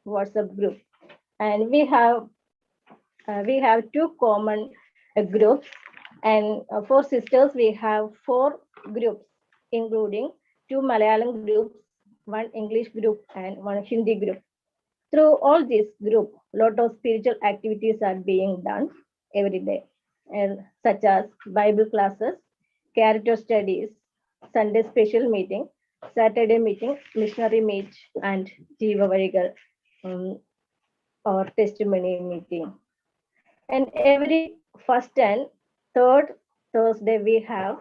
WhatsApp group, and we have two common groups, and for sisters we have four groups, including two Malayalam groups, one English group, and one Hindi group. Through all this group, lot of spiritual activities are being done every day, and such as Bible classes, character studies, Sunday special meeting, Saturday meeting, missionary meet, and Jiva Varigal um, or testimony meeting. And every first and third Thursday we have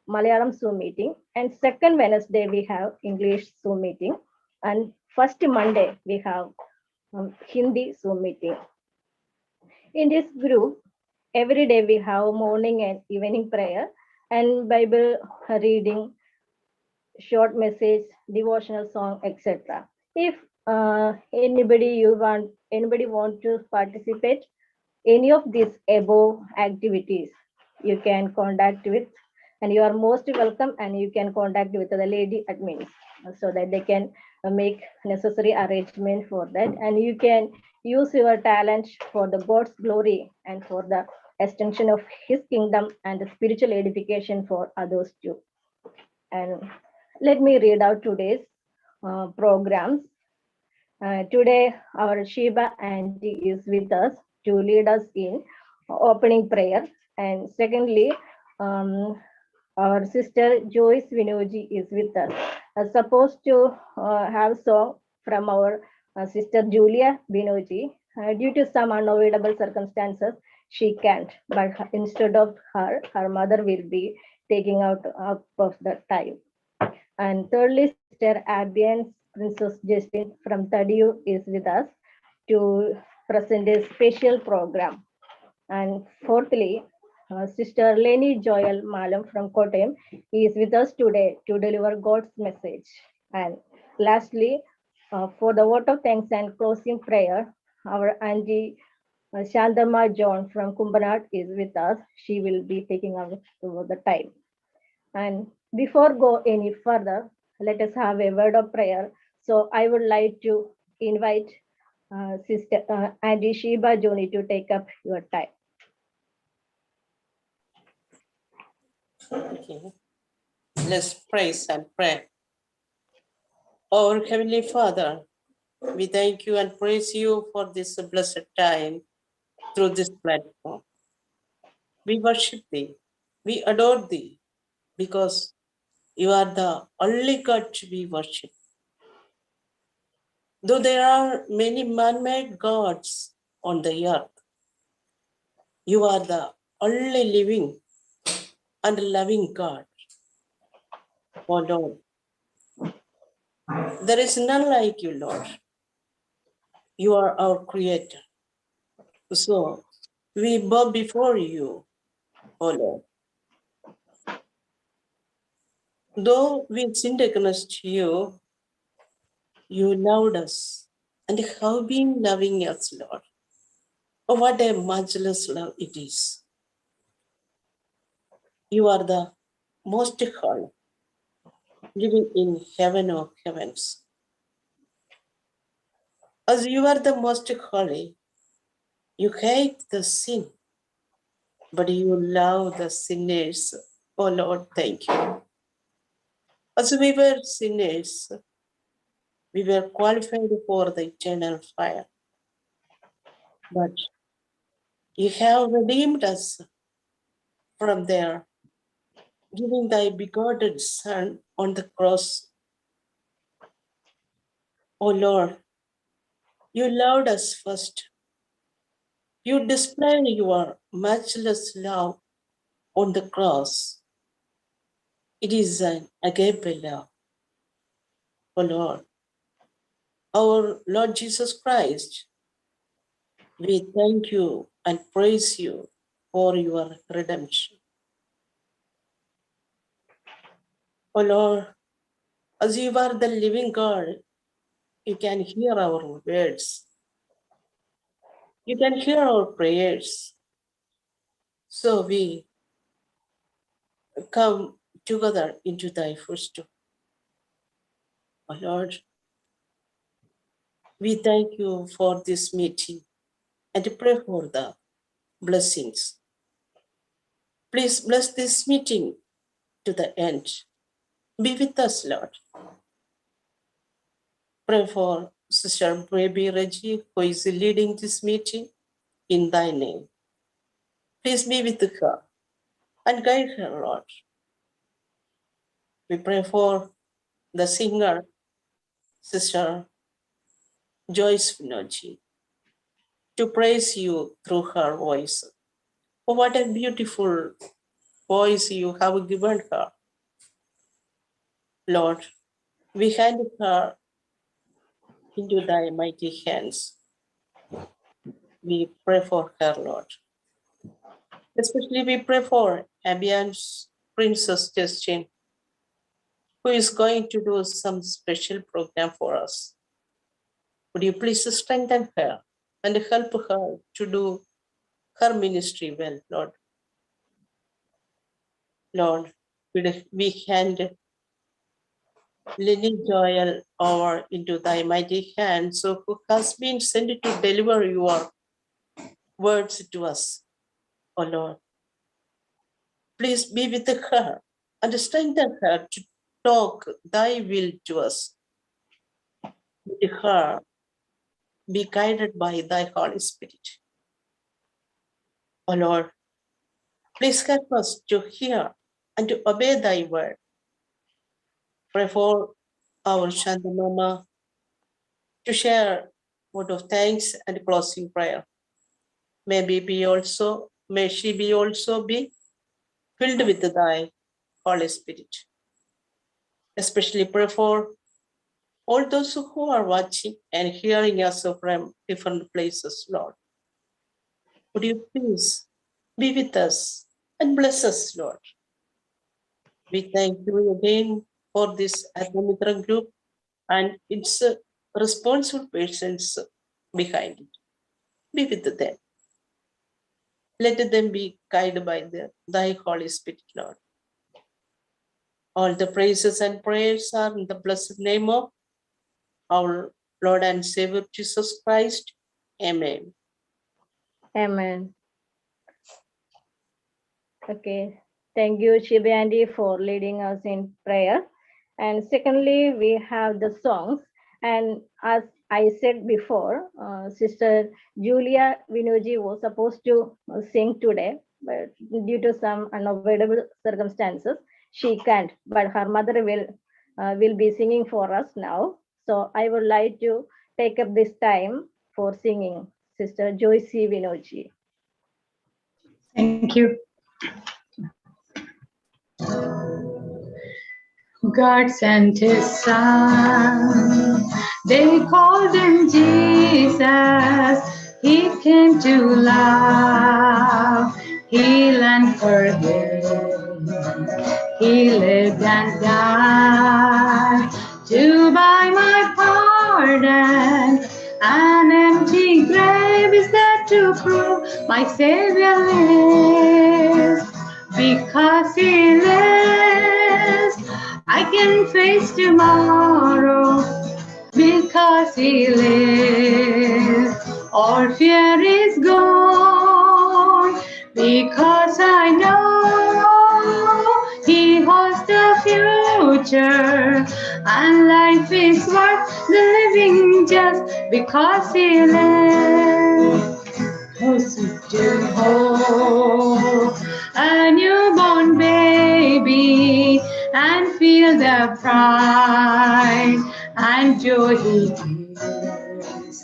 Malayalam Zoom meeting, and second Wednesday we have English Zoom meeting, and first Monday we have Hindi Zoom meeting. In this group, every day we have morning and evening prayer and Bible reading, short message, devotional song, etc. If anybody want to participate any of these above activities, you can contact with, and you are most welcome, and you can contact with the lady admins so that they can make necessary arrangement for that, and you can use your talent for the God's glory and for the extension of his kingdom and the spiritual edification for others too. And let me read out today's programs. Today, our Sheba Auntie is with us to lead us in opening prayer. And secondly, um, our sister Joyce Vinoji is with us. Supposed to have song from our sister Julia Vinoji. Due to some unavoidable circumstances, she can't. But instead of her, her mother will be taking out up of the time. And thirdly, Sister Abian Princess Justin from Tadiu is with us to present a special program. And fourthly, Sister Leni Joel Malam from Kottayam is with us today to deliver God's message. And lastly, for the vote of thanks and closing prayer, our Auntie Shantama John from Kumbanat is with us. She will be taking over the time. And before go any further, let us have a word of prayer. So I would like to invite Sister Auntie Sheba Joni to take up your time. Okay. Let's praise and pray. Our Heavenly Father, we thank you and praise you for this blessed time through this platform. We worship thee, we adore thee, because you are the only God to be worshipped. Though there are many man-made gods on the earth, you are the only living and loving God. Oh Lord, there is none like you, Lord. You are our creator. So we bow before you, O Lord. Though we sinned against you, you loved us and have been loving us, Lord. Oh, what a matchless love it is. You are the most holy, living in heaven of heavens. As you are the most holy, you hate the sin, but you love the sinners. Oh Lord, thank you. As we were sinners, we were qualified for the eternal fire. But you have redeemed us from there, giving thy begotten Son on the cross. O Lord, you loved us first. You displayed your matchless love on the cross. It is an agape love. O Lord, our Lord Jesus Christ, we thank you and praise you for your redemption. O Lord, as you are the living God, you can hear our words. You can hear our prayers. So we come together into thy footstool. O Lord, We thank you for this meeting and pray for the blessings. Please bless this meeting to the end. Be with us, Lord. Pray for Sister Baby Reggie, who is leading this meeting in thy name. Please be with her and guide her, Lord. We pray for the singer, Sister Joyce Vinoji, to praise you through her voice. Oh, what a beautiful voice you have given her. Lord, we hand her into thy mighty hands. We pray for her, Lord. Especially we pray for Abian's Princess Justin, who is going to do some special program for us. Would you please strengthen her and help her to do her ministry well, Lord. Lord, we hand Lily Joel over into thy mighty hands, so who has been sent to deliver your words to us, O Lord. Please be with her and strengthen her to talk thy will to us. With her, be guided by thy Holy Spirit. O Lord, please help us to hear and to obey thy word. Pray for our Shanta Mama to share word of thanks and closing prayer. May she be also be filled with thy Holy Spirit. Especially pray for all those who are watching and hearing us from different places, Lord. Would you please be with us and bless us, Lord? We thank you again for this Atmamitra group and its responsible persons behind it. Be with them. Let them be guided by thy Holy Spirit, Lord. All the praises and prayers are in the blessed name of our Lord and Savior Jesus Christ. Amen. Amen. Okay. Thank you, Shibi Andy, for leading us in prayer. And secondly, we have the songs. And as I said before, Sister Julia Vinoji was supposed to sing today, but due to some unavoidable circumstances, she can't. But her mother will be singing for us now. So I would like to take up this time for singing Sister Joyce Vinoji. Thank you. God sent his son. They called him Jesus. He came to love, heal and forgive. He lived and died to buy my pardon. An empty grave is there to prove my Savior lives. Because he lives, I can face tomorrow. Because he lives, all fear is gone. Because I know he holds the future, and life is worth the living just because he lives. Closer to hope, a newborn baby, and feel the pride and joy he gives.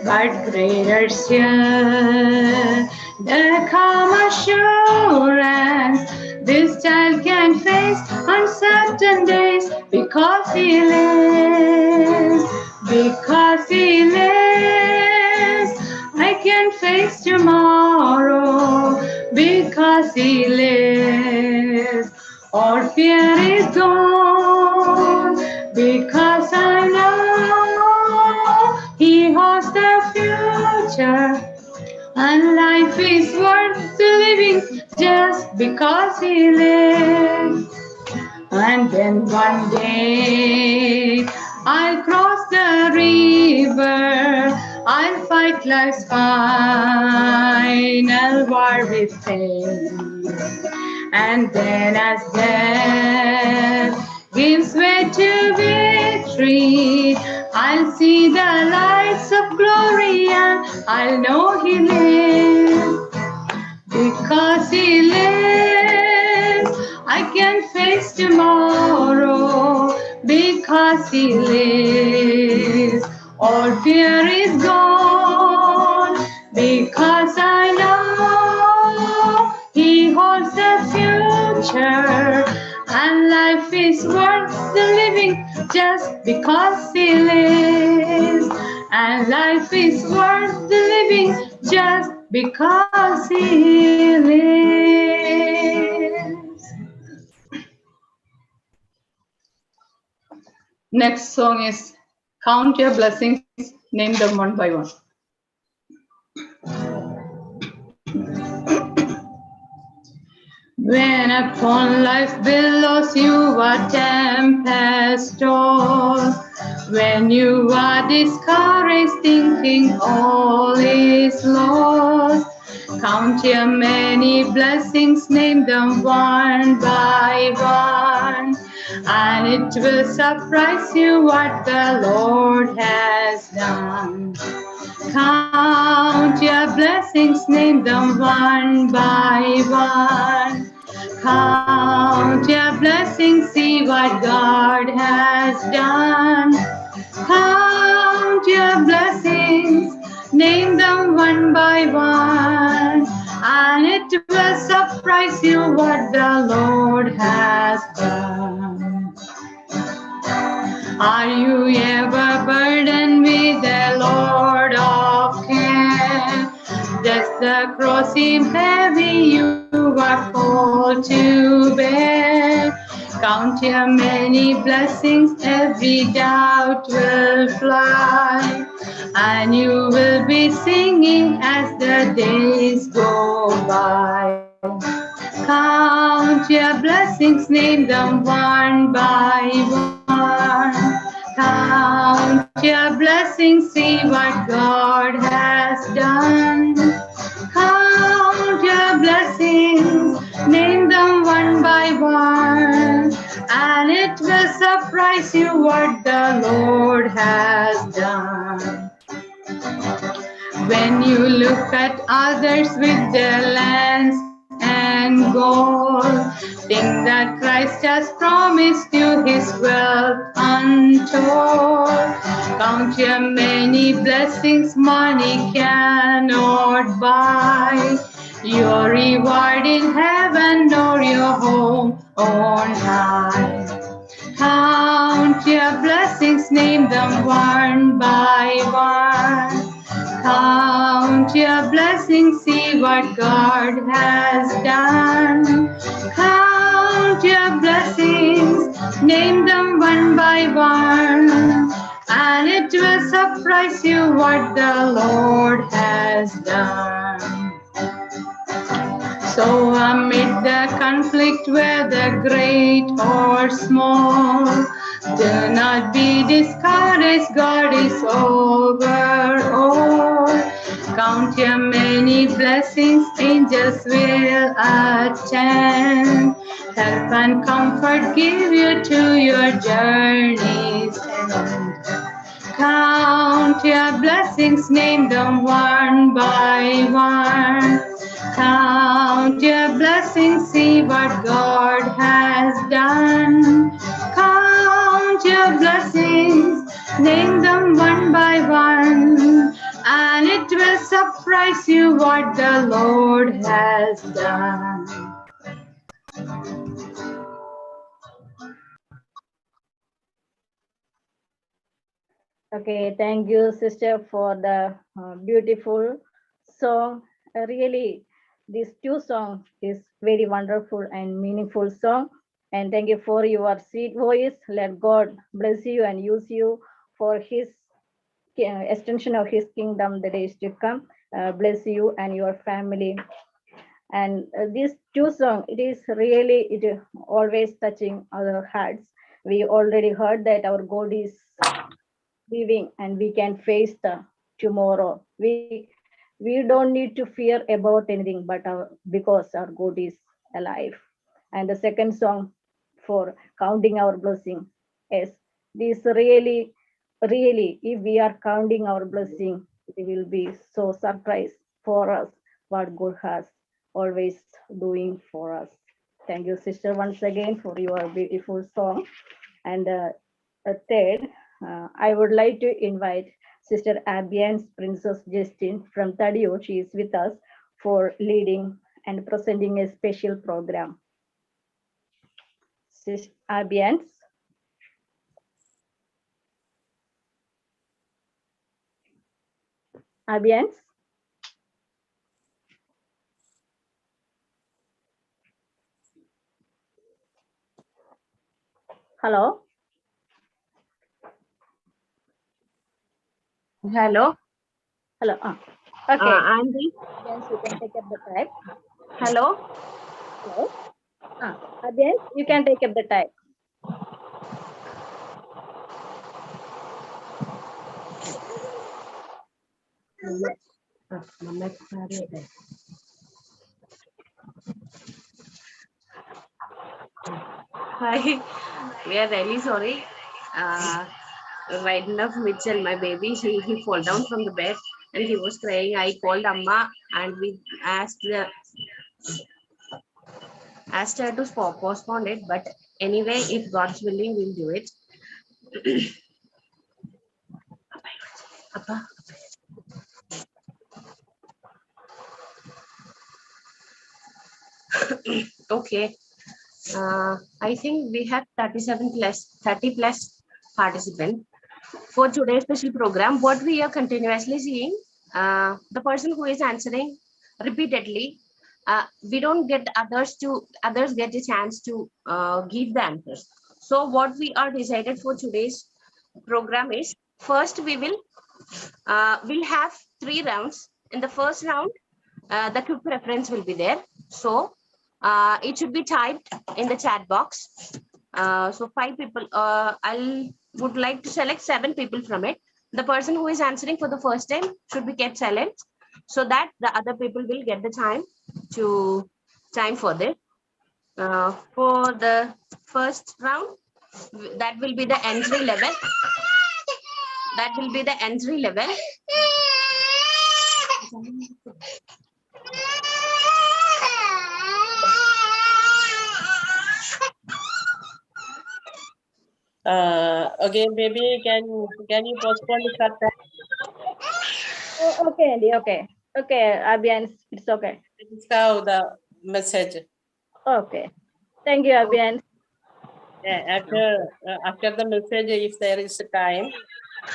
But greater still, the calm assurance this child can face uncertain days because he lives. Because he lives, I can face tomorrow. Because he lives, all fear is gone. Because I know he holds the future, and life is worth the living just because he lives. And then one day I'll cross the river, I'll fight life's final war with faith. And then as death gives way to victory, I'll see the lights of glory and I'll know He lives. Because He lives, I can face tomorrow. Because He lives, all fear is gone. Because I know He holds the future, and life is worth the living just because He lives. And life is worth the living just because He lives. Next song is Count Your Blessings, name them one by one. When upon life billows you are tempest tossed, when you are discouraged thinking all is lost, count your many blessings, name them one by one, and it will surprise you what the Lord has done. Count your blessings, name them one by one. Count your blessings, see what God has done. Count your blessings, name them one by one, and it will surprise you what the Lord has done. Are you ever burdened with the Lord of care? Does the cross seem heavy you are called to bear? Count your many blessings, every doubt will fly, and you will be singing as the days go by. Count your blessings, name them one by one. Count your blessings, see what God has done. Count your blessings, name them one by one, and it will surprise you what the Lord has done. When you look at others with their lands and gold, think that Christ has promised you His wealth untold. Count your many blessings money cannot buy, your reward in heaven or your home on high. Count your blessings, name them one by one. Count your blessings, see what God has done. Count your blessings, name them one by one, and it will surprise you what the Lord has done. So amid the conflict, whether great or small, do not be discouraged, God is over all. Count your many blessings, angels will attend. Help and comfort give you to your journey's end. Count your blessings, name them one by one. Count your blessings, see what God has done. Count your blessings, name them one by one, and it will surprise you what the Lord has done. Okay, thank you, sister, for the beautiful song. Really, these two songs is very wonderful and meaningful song. And thank you for your sweet voice. Let God bless you and use you for His extension of His kingdom the days to come. Bless you and your family. And these two songs, it is always touching our hearts. We already heard that our God is living and we can face the tomorrow. We don't need to fear about anything but because our God is alive. And the second song for counting our blessing is this really, if we are counting our blessing, it will be so surprise for us what God has always doing for us. Thank you, sister, once again for your beautiful song. And third, I would like to invite Sister Abian's Princess Justin from Tadio. She is with us for leading and presenting a special program. Sister Abian's. Abian's. Hello. Hello, Hello. Okay. Andy. Abian's, you can take up the type. Hello. Hello. Abian's, you can take up the type. Hi. We are really sorry. Right enough, Mitchell, my baby, he fall down from the bed and he was crying. I called Amma and we asked her to postpone it. But anyway, if God's willing, we'll do it. Appa. Okay. I think we have 30 plus participants. For today's special program, what we are continuously seeing, the person who is answering repeatedly, we don't get others get a chance to give the answers. So what we are decided for today's program is, first we'll have 3 rounds. In the first round, the quick reference will be there. So it should be typed in the chat box. So 5 people, would like to select 7 people from it. The person who is answering for the first time should be kept silent so that the other people will get the time for this. For the first round, that will be the entry level. That will be the entry level. Again, baby, can you postpone the start time? Oh, okay, Andy. Okay. Okay, Abian, it's okay. This is how the message. Okay. Thank you, Abian. Yeah, after the message, if there is time.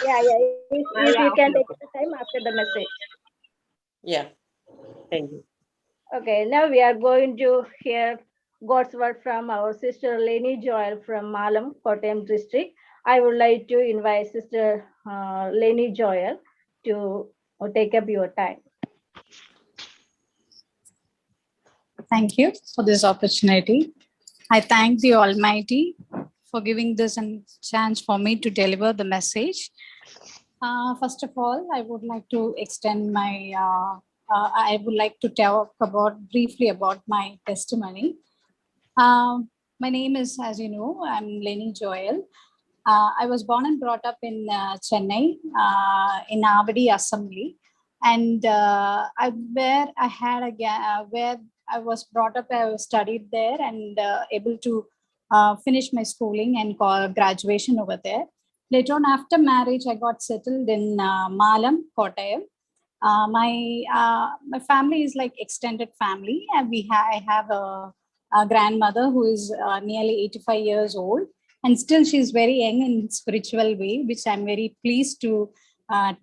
Yeah. If you can take the time after the message. Yeah. Thank you. Okay, now we are going to hear God's word from our sister Leni Joel from Malam, Kottayam district. I would like to invite Sister Leni Joel to take up your time. Thank you for this opportunity. I thank the Almighty for giving this a chance for me to deliver the message. First of all, I would like to extend my, I would like to talk briefly about my testimony. My name is, as you know, I'm Leni Joel. I was born and brought up in Chennai, in Avadi Assembly. And where I was brought up, I studied there and able to finish my schooling and graduation over there. Later on, after marriage, I got settled in Malam, Kottayam. My family is like extended family, and I have a grandmother who is nearly 85 years old, and still she's very young in spiritual way, which I'm very pleased to. I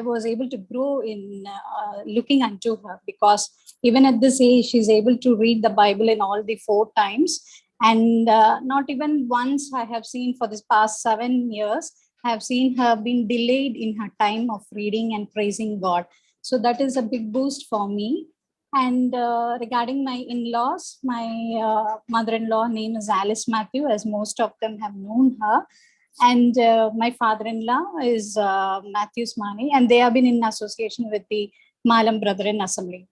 was able to grow in looking unto her, because even at this age, she's able to read the Bible in all the 4 times. And not even once I have seen for this past 7 years, I have seen her being delayed in her time of reading and praising God. So that is a big boost for me. And regarding my in-laws, my mother-in-law name is Alice Matthew, as most of them have known her. And my father-in-law is Matthew Smani, and they have been in association with the Malam Brethren Assembly.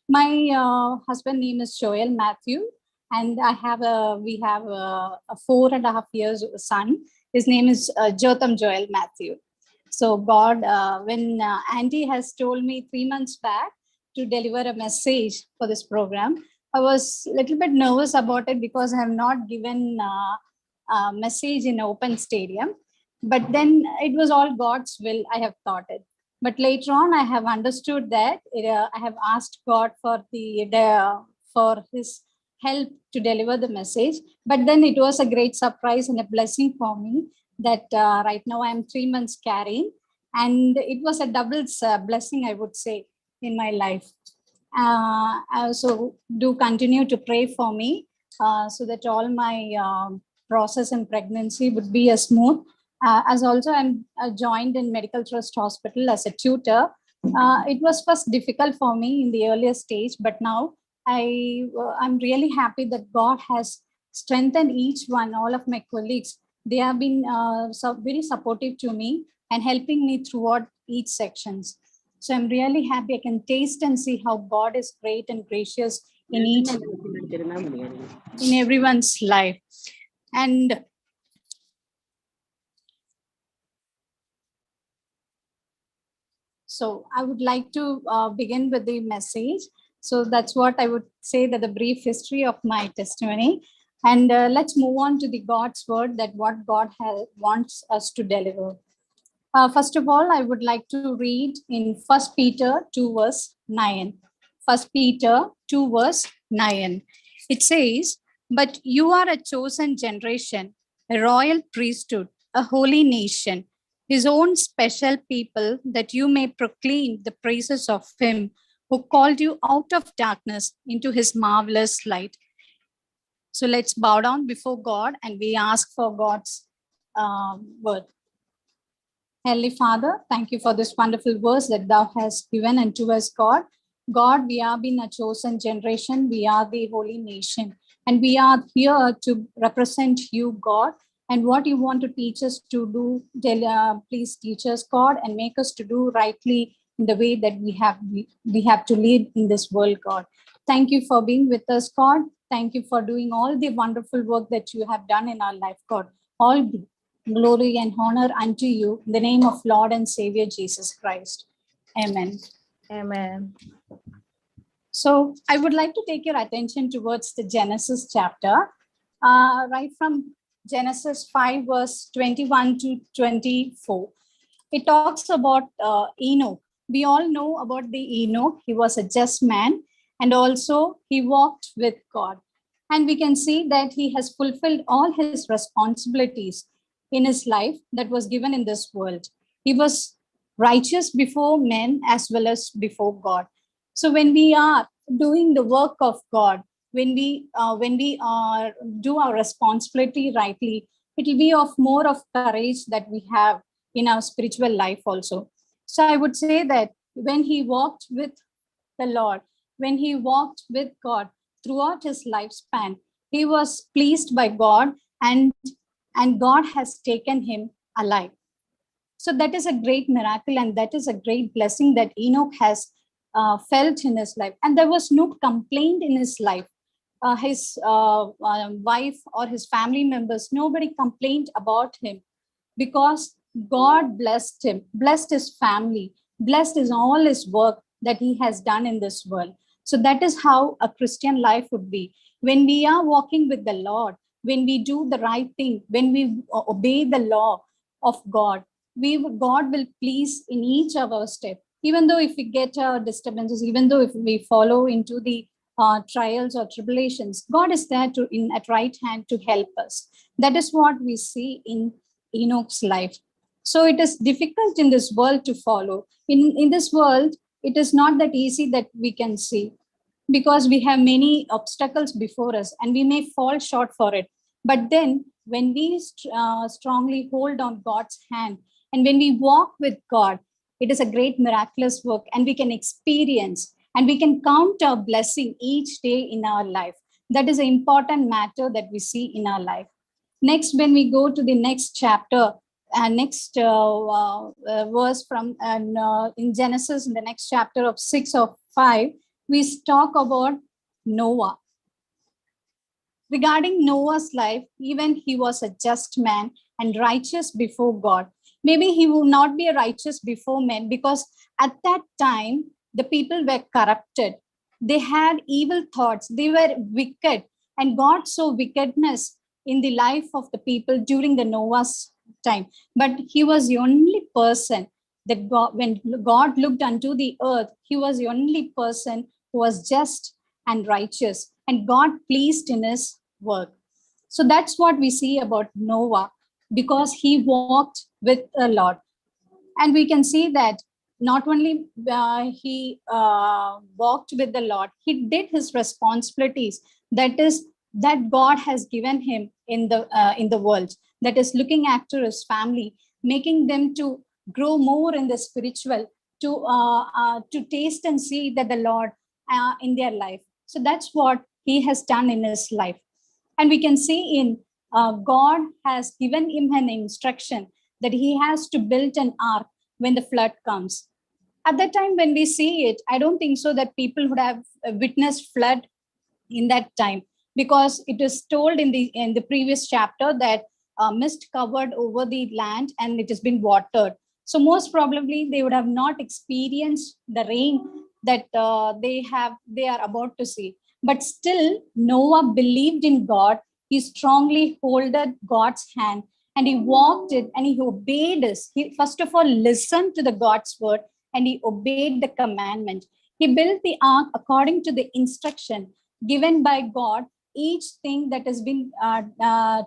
My husband name is Joel Matthew, and we have a 4.5 years son. His name is Jotham Joel Matthew. So God, when Andy has told me 3 months back to deliver a message for this program, I was a little bit nervous about it because I have not given a message in open stadium. But then it was all God's will, I have thought it. But later on, I have understood that I have asked God for for His help to deliver the message. But then it was a great surprise and a blessing for me that right now I am 3 months carrying, and it was a double blessing, I would say, in my life. So do continue to pray for me so that all my process and pregnancy would be a smooth. As also I'm joined in Medical Trust Hospital as a tutor. It was first difficult for me in the earlier stage, but now I'm really happy that God has strengthened each one, all of my colleagues. They have been very supportive to me and helping me throughout each sections. So I'm really happy. I can taste and see how God is great and gracious in everyone's life. And so I would like to begin with the message. So that's what I would say, that the brief history of my testimony. And let's move on to the God's word, that what God wants us to deliver. First of all, I would like to read in 1 Peter 2 verse 9. 1 Peter 2 verse 9. It says, "But you are a chosen generation, a royal priesthood, a holy nation, His own special people, that you may proclaim the praises of Him who called you out of darkness into His marvelous light." So let's bow down before God and we ask for God's word. Heavenly Father, thank you for this wonderful verse that thou hast given unto us, God. God, we are being a chosen generation. We are the holy nation. And we are here to represent you, God. And what you want to teach us to do, please teach us, God, and make us to do rightly in the way that we have to lead in this world, God. Thank you for being with us, God. Thank you for doing all the wonderful work that you have done in our life, God. All the glory and honor unto you in the name of Lord and Savior Jesus Christ. Amen. Amen. So I would like to take your attention towards the Genesis chapter, right from Genesis 5 verse 21 to 24. It talks about Enoch. We all know about the Enoch. He was a just man, and also he walked with God. And we can see that he has fulfilled all his responsibilities in his life that was given in this world. He was righteous before men as well as before God. So when we are doing the work of God, when we do our responsibility rightly, it will be of more of courage that we have in our spiritual life also. So I would say that when he walked with the Lord, when he walked with God throughout his lifespan, he was pleased by God, and God has taken him alive. So that is a great miracle, and that is a great blessing that Enoch has felt in his life. And there was no complaint in his life. His wife or his family members, nobody complained about him, because God blessed him, blessed his family, blessed all his work that he has done in this world. So that is how a Christian life would be. When we are walking with the Lord, when we do the right thing, when we obey the law of God, God will please in each of our step. Even though if we get disturbances, even though if we follow into the trials or tribulations, God is there at right hand to help us. That is what we see in Enoch's life. So it is difficult in this world to follow. In this world, it is not that easy that we can see, because we have many obstacles before us and we may fall short for it. But then when we strongly hold on God's hand and when we walk with God, it is a great miraculous work, and we can experience and we can count our blessing each day in our life. That is an important matter that we see in our life. Next, when we go to the next chapter, next verse from in Genesis, in the next chapter of 6 or 5, we talk about Noah. Regarding Noah's life, even he was a just man and righteous before God. Maybe he will not be a righteous before men, because at that time, the people were corrupted. They had evil thoughts. They were wicked. And God saw wickedness in the life of the people during the Noah's time. But he was the only person that God, when God looked unto the earth, he was the only person who was just and righteous. And God pleased in his work. So that's what we see about Noah, because he walked with the Lord. And we can see that not only he walked with the Lord, he did his responsibilities. That God has given him in the world. That is looking after his family, making them to grow more in the spiritual, to taste and see that the Lord in their life. So that's what he has done in his life. And we can see in God has given him an instruction that he has to build an ark when the flood comes. At that time, when we see it, I don't think so that people would have witnessed flood in that time, because it is told in the previous chapter that mist covered over the land and it has been watered. So most probably they would have not experienced the rain that they are about to see. But still, Noah believed in God. He strongly holded God's hand and he walked it and he obeyed us. He first of all listened to the God's word and he obeyed the commandment. He built the ark according to the instruction given by God, each thing that has been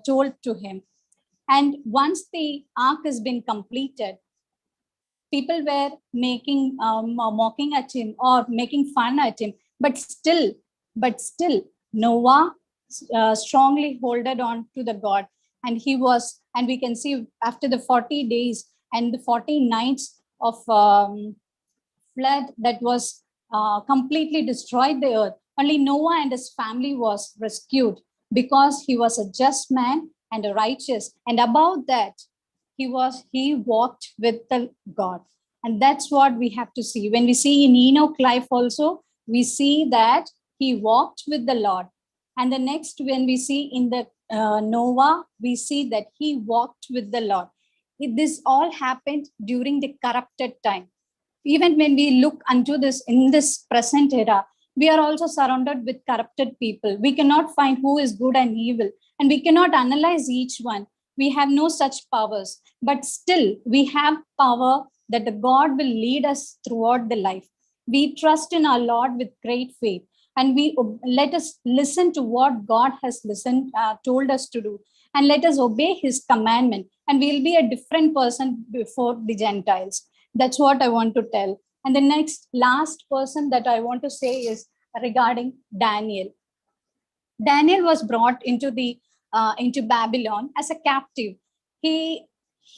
told to him. And once the ark has been completed, people were making mocking at him or making fun at him, but still Noah strongly holded on to the God. And and we can see after the 40 days and the 40 nights of flood that was completely destroyed the earth, only Noah and his family was rescued, because he was a just man and a righteous. And above that, he walked with the God. And that's what we have to see. When we see in Enoch life also, we see that he walked with the Lord. And the next, when we see in the Noah, we see that he walked with the Lord. This all happened during the corrupted time. Even when we look unto this in this present era, we are also surrounded with corrupted people. We cannot find who is good and evil, and we cannot analyze each one. We have no such powers, but still we have power that the God will lead us throughout the life. We trust in our Lord with great faith, and let us listen to what God has told us to do, and let us obey his commandment, and we'll be a different person before the Gentiles. That's what I want to tell. And the last person that I want to say is regarding Daniel. Daniel was brought into Babylon as a captive. He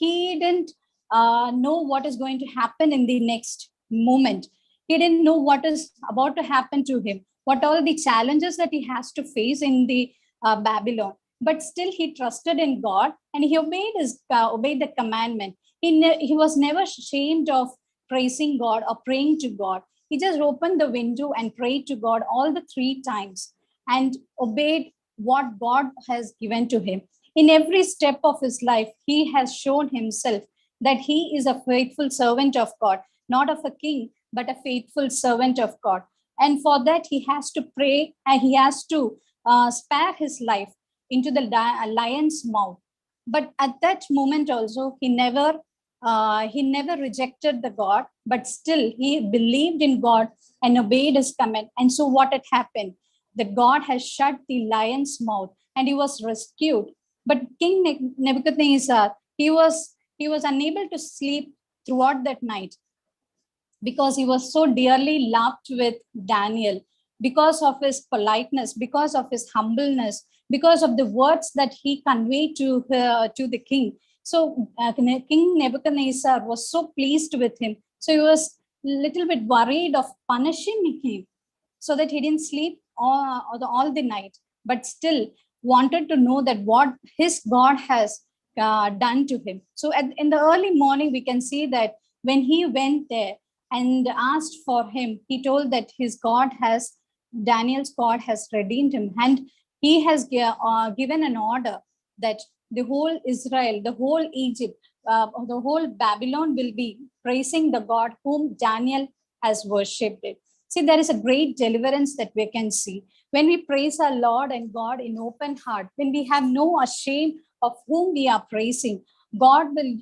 didn't know what is going to happen in the next moment. He didn't know what is about to happen to him, what all the challenges that he has to face in the Babylon. But still, he trusted in God and he obeyed the commandment. He was never ashamed of praising God or praying to God. He just opened the window and prayed to God all the 3 times and obeyed what God has given to him. In every step of his life, he has shown himself that he is a faithful servant of God, not of a king, but a faithful servant of God. And for that, he has to pray and he has to spare his life into the lion's mouth. But at that moment also, he never rejected the God, but still he believed in God and obeyed his command. And so what had happened? That God has shut the lion's mouth and he was rescued. But King Nebuchadnezzar, he was unable to sleep throughout that night, because he was so dearly loved with Daniel, because of his politeness, because of his humbleness, because of the words that he conveyed to the king. So King Nebuchadnezzar was so pleased with him. So he was a little bit worried of punishing him, so that he didn't sleep all the night. But still, wanted to know that what his God has done to him. So in the early morning, we can see that when he went there and asked for him, he told that Daniel's God has redeemed him, and he has given an order that the whole Israel, the whole Egypt, the whole Babylon will be praising the God whom Daniel has worshipped. See, there is a great deliverance that we can see when we praise our Lord and God in open heart, when we have no shame of whom we are praising. God will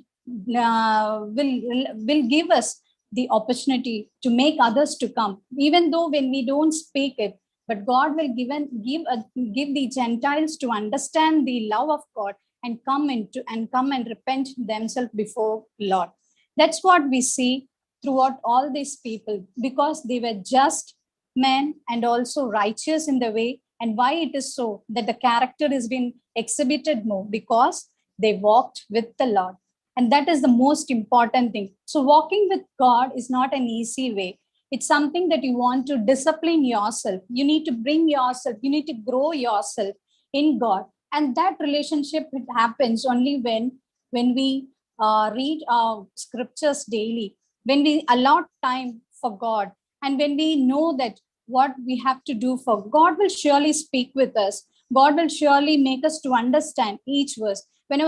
give us the opportunity to make others to come, even though when we don't speak it. But God will give the Gentiles to understand the love of God and come and repent themselves before Lord. That's what we see throughout all these people, because they were just men and also righteous in the way. And why it is so that the character is being exhibited more? Because they walked with the Lord. And that is the most important thing. So walking with God is not an easy way. It's something that you want to discipline yourself. You need to bring yourself, you need to grow yourself in God. And that relationship, it happens only when we read our scriptures daily, when we allot time for God, and when we know that what we have to do for God will surely speak with us. God will surely make us to understand each verse. When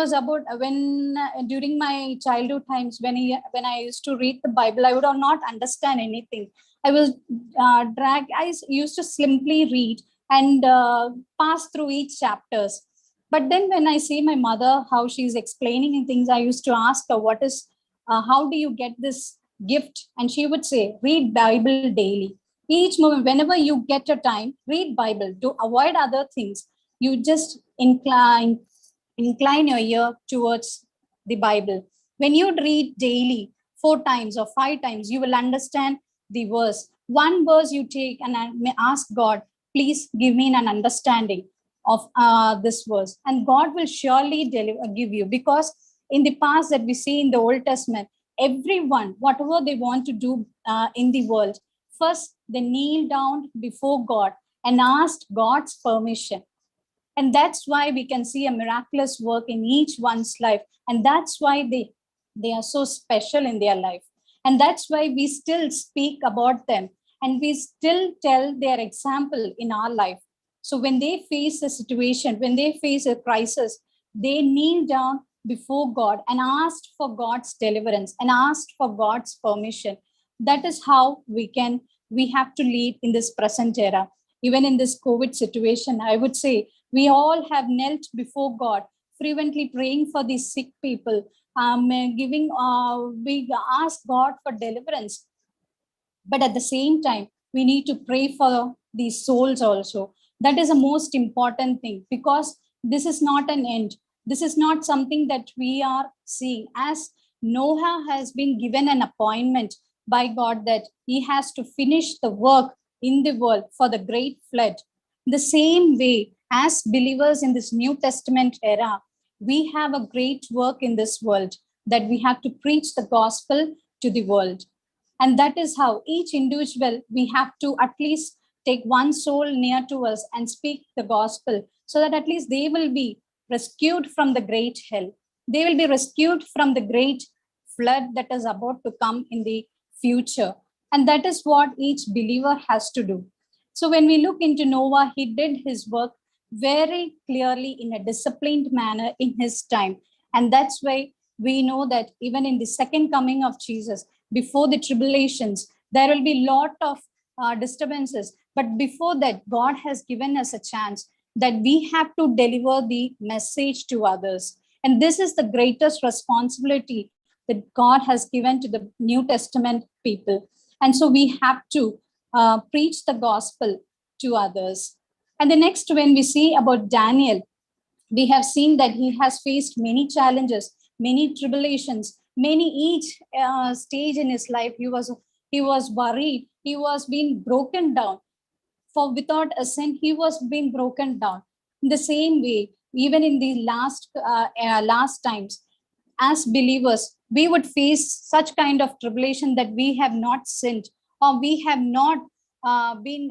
during my childhood times, when I used to read the Bible, I would not understand anything. I was dragged. I used to simply read and pass through each chapters. But then when I see my mother, how she's explaining things, I used to ask her, how do you get this gift? And she would say, read Bible daily. Each moment, whenever you get a time, read Bible. To avoid other things, you just incline your ear towards the Bible. When you read daily 4 times or 5 times, you will understand the verse. One verse you take and ask God, please give me an understanding of this verse. And God will surely give you, because in the past that we see in the Old Testament, everyone, whatever they want to do in the world, first they kneel down before God and asked God's permission. And that's why we can see a miraculous work in each one's life. And that's why they are so special in their life. And that's why we still speak about them and we still tell their example in our life. So when they face a situation, when they face a crisis, they kneel down before God and asked for God's deliverance and asked for God's permission. That is how we have to lead in this present era. Even in this COVID situation, I would say we all have knelt before God, fervently praying for these sick people, we ask God for deliverance. But at the same time, we need to pray for these souls also. That is the most important thing, because this is not an end. This is not something that we are seeing. As Noah has been given an appointment by God that he has to finish the work in the world for the great flood. The same way, as believers in this New Testament era, we have a great work in this world, that we have to preach the gospel to the world. And that is how each individual, we have to at least take one soul near to us and speak the gospel, so that at least they will be rescued from the great hell. They will be rescued from the great flood that is about to come in the future. And that is what each believer has to do. So when we look into Noah, he did his work very clearly in a disciplined manner in his time. And that's why we know that even in the second coming of Jesus, before the tribulations, there will be a lot of disturbances. But before that, God has given us a chance that we have to deliver the message to others. And this is the greatest responsibility that God has given to the New Testament people. And so we have to preach the gospel to others. And the next, when we see about Daniel, we have seen that he has faced many challenges, many tribulations, each stage in his life. He was worried. He was being broken down. For without a sin, he was being broken down. In the same way, even in the last times, as believers, we would face such kind of tribulation that we have not sinned, or we have not been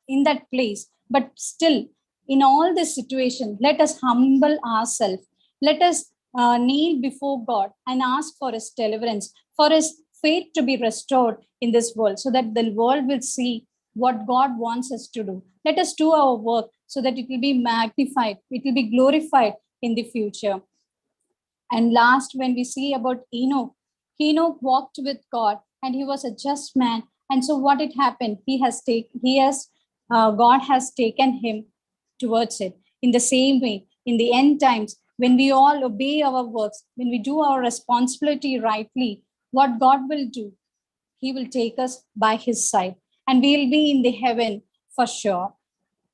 in that place. But still, in all this situation, let us humble ourselves. Let us kneel before God and ask for his deliverance, for his faith to be restored in this world, so that the world will see what God wants us to do. Let us do our work so that it will be magnified, it will be glorified in the future. And last, when we see about Enoch, Enoch walked with God and he was a just man. And so what it happened, God has taken him towards it. In the same way, in the end times, when we all obey our works, when we do our responsibility rightly, what God will do, he will take us by his side and we will be in the heaven for sure.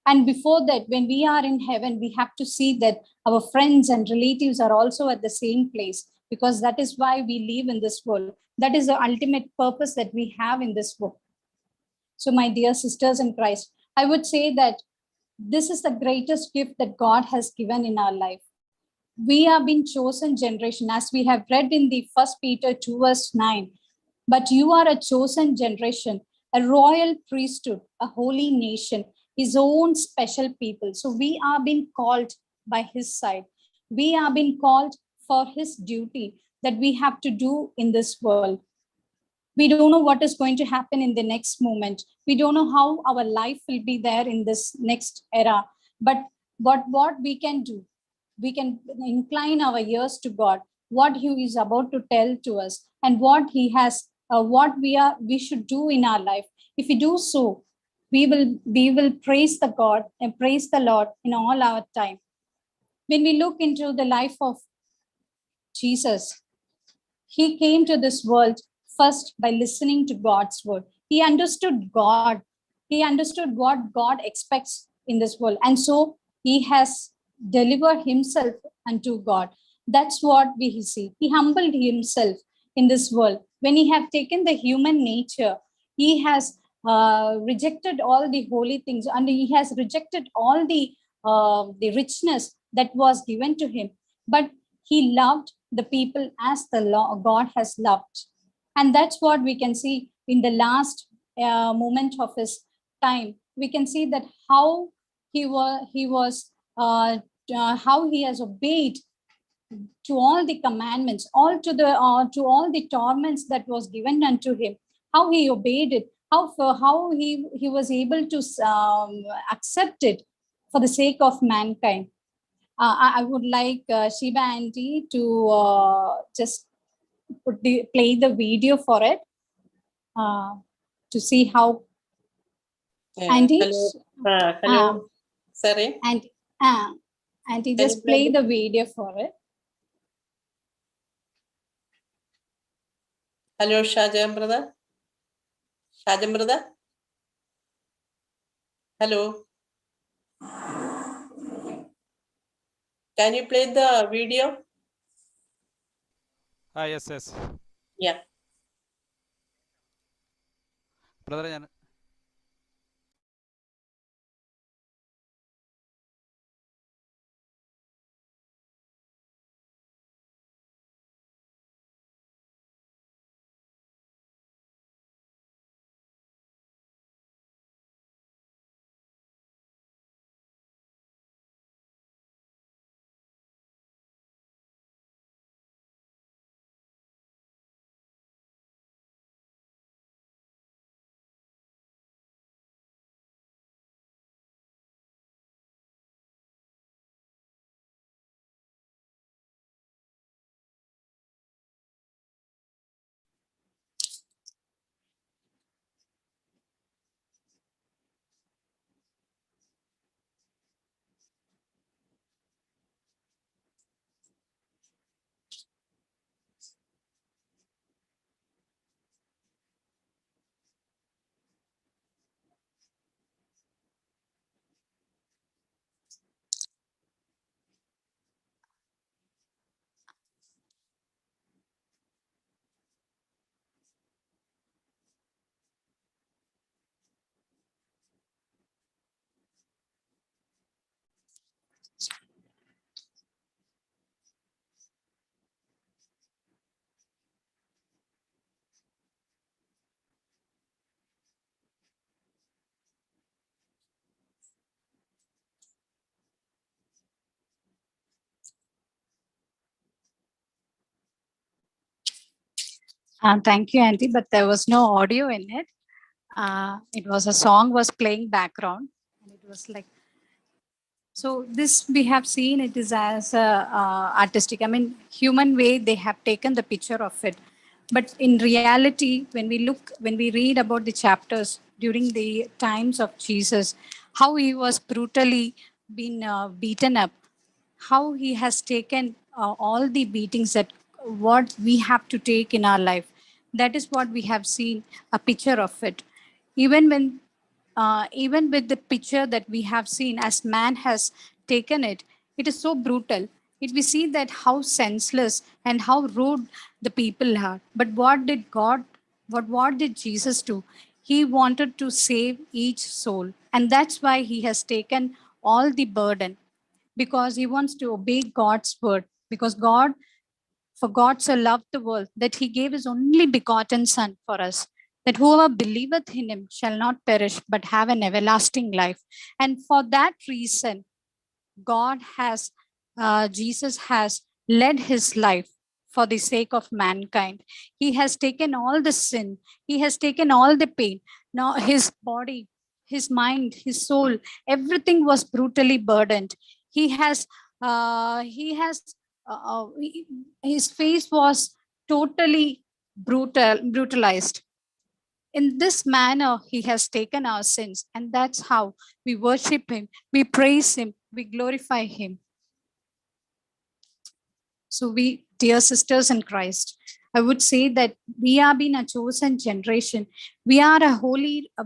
And before that, when we are in heaven, we have to see that our friends and relatives are also at the same place, because that is why we live in this world. That is the ultimate purpose that we have in this world. So, my dear sisters in Christ, I would say that this is the greatest gift that God has given in our life. We have been chosen generation, as we have read in the 1 Peter 2 verse 9. But you are a chosen generation, a royal priesthood, a holy nation, his own special people. So we are being called by his side. We are being called for his duty that we have to do in this world. We don't know what is going to happen in the next moment. We don't know how our life will be there in this next era. But what we can do, we can incline our ears to God, what he is about to tell to us, and what he has, what we should do in our life. If we do so, we will praise the God and praise the Lord in all our time. When we look into the life of Jesus, he came to this world first by listening to God's word. He understood God. He understood what God expects in this world. And so he has delivered himself unto God. That's what we see. He humbled himself in this world. When he have taken the human nature, he has rejected all the holy things, and he has rejected all the richness that was given to him. But he loved the people as God has loved. And that's what we can see in the last moment of his time. We can see that how how he has obeyed to all the commandments, to all the torments that was given unto him, how he obeyed it, how he was able to accept it for the sake of mankind. I would like Shiva Auntie to just play the video for it to see how. Auntie, Hello. Hello. Sorry. Auntie, Auntie, Can you just play play the video for it. Hello, Shahjahan brother. Shahjahan brother. Hello. Can you play the video? Yes. Yeah. Brother, Thank you, Auntie, but there was no audio in it. It was a song was playing background, and it was like, so this we have seen it is as a artistic. I mean, human way they have taken the picture of it, but in reality, when we read about the chapters during the times of Jesus, how he was brutally been beaten up, how he has taken all the beatings that what we have to take in our life. That is what we have seen a picture of it. Even when even with the picture that we have seen as man has taken it, it is so brutal. It we see that how senseless and how rude the people are. But what did God, what did Jesus do? He wanted to save each soul. And that's why he has taken all the burden, because he wants to obey God's word. Because for God so loved the world that he gave his only begotten Son for us, that whoever believeth in him shall not perish but have an everlasting life. And for that reason, Jesus has led his life for the sake of mankind. He has taken all the sin, he has taken all the pain. Now his body, his mind, his soul, everything was brutally burdened. He has his face was totally brutalized. In this manner he has taken our sins, and that's how we worship him, we praise him, we glorify him. So we, dear sisters in Christ, I would say that we are being a chosen generation. We are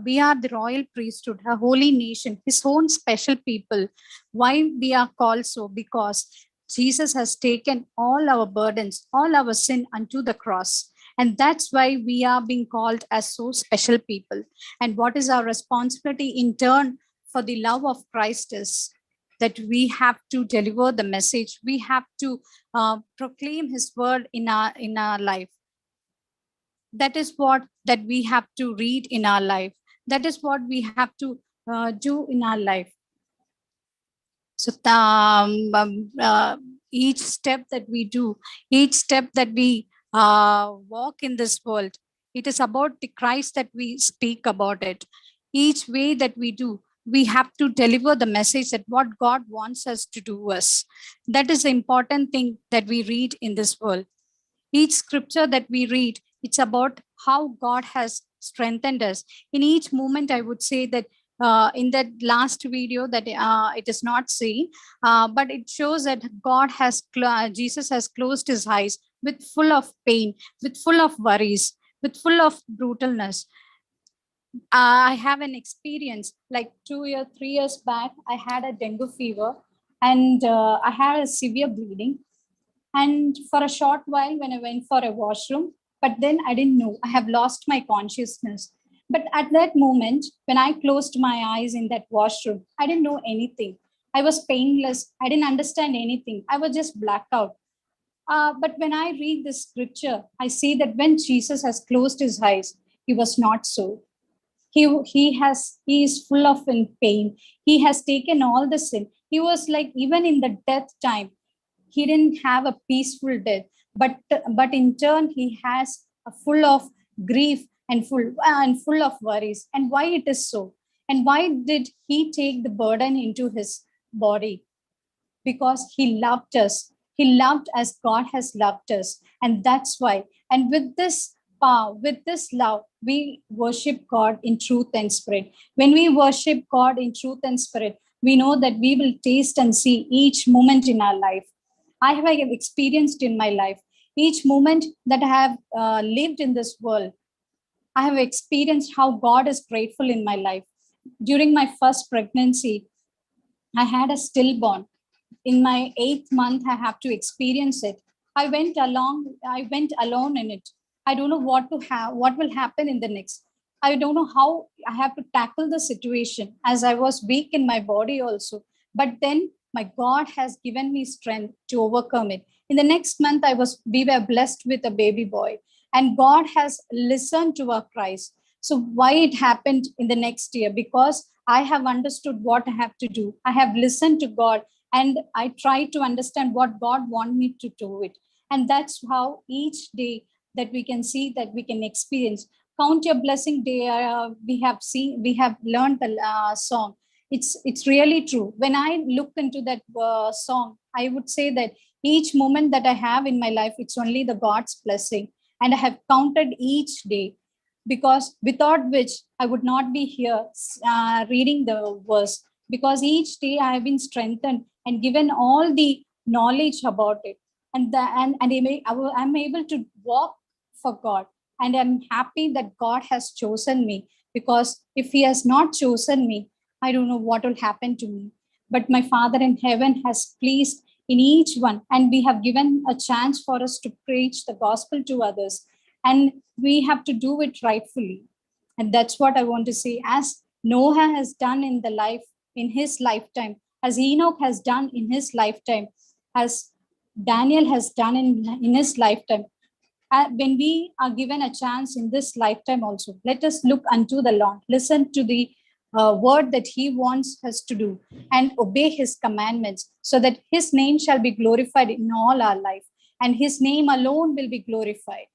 we are the royal priesthood, a holy nation, his own special people. Why we are called so? Because Jesus has taken all our burdens, all our sin unto the cross. And that's why we are being called as so special people. And what is our responsibility in turn for the love of Christ is that we have to deliver the message. We have to proclaim his word in our life. That is what that we have to read in our life. That is what we have to do in our life. So each step that we do, each step that we walk in this world, it is about the Christ that we speak about it. Each way that we do, we have to deliver the message that what God wants us to do us. That is the important thing that we read in this world. Each scripture that we read, it's about how God has strengthened us. In each moment, I would say that in that last video that it is not seen, but it shows that Jesus has closed his eyes with full of pain, with full of worries, with full of brutalness. I have an experience like 2 years, 3 years back. I had a dengue fever, and I had a severe bleeding. And for a short while, when I went for a washroom, but then I didn't know, I have lost my consciousness. But at that moment, when I closed my eyes in that washroom, I didn't know anything. I was painless. I didn't understand anything. I was just blacked out. But when I read this scripture, I see that when Jesus has closed his eyes, he was not so. He is full of in pain. He has taken all the sin. He was like, even in the death time, he didn't have a peaceful death, but in turn he has a full of grief and full of worries. And why it is so? And why did he take the burden into his body? Because he loved us. He loved as God has loved us. And that's why. And with this power, with this love, we worship God in truth and spirit. When we worship God in truth and spirit, we know that we will taste and see each moment in our life. I have experienced in my life, each moment that I have lived in this world, I have experienced how God is grateful in my life. During my first pregnancy, I had a stillborn. In my 8th month, I have to experience it. I went alone in it. I don't know what will happen in the next. I don't know how I have to tackle the situation, as I was weak in my body also. But then my God has given me strength to overcome it. In the next month, we were blessed with a baby boy, and God has listened to our cries. So why it happened in the next year? Because I have understood what I have to do. I have listened to God, and I try to understand what God wants me to do it. And that's how each day that we can see, that we can experience. Count your blessing day. We have learned the song. It's really true. When I look into that song, I would say that each moment that I have in my life, it's only the God's blessing. And I have counted each day, because without which I would not be here reading the verse, because each day I have been strengthened and given all the knowledge about it. And I'm able to walk for God. And I'm happy that God has chosen me, because if he has not chosen me, I don't know what will happen to me. But my Father in heaven has pleased in each one, and we have given a chance for us to preach the gospel to others, and we have to do it rightfully. And that's what I want to say. As Noah has done in his lifetime, as Enoch has done in his lifetime, as Daniel has done in his lifetime, when we are given a chance in this lifetime also, let us look unto the Lord, listen to the word that he wants us to do, and obey his commandments, so that his name shall be glorified in all our life, and his name alone will be glorified.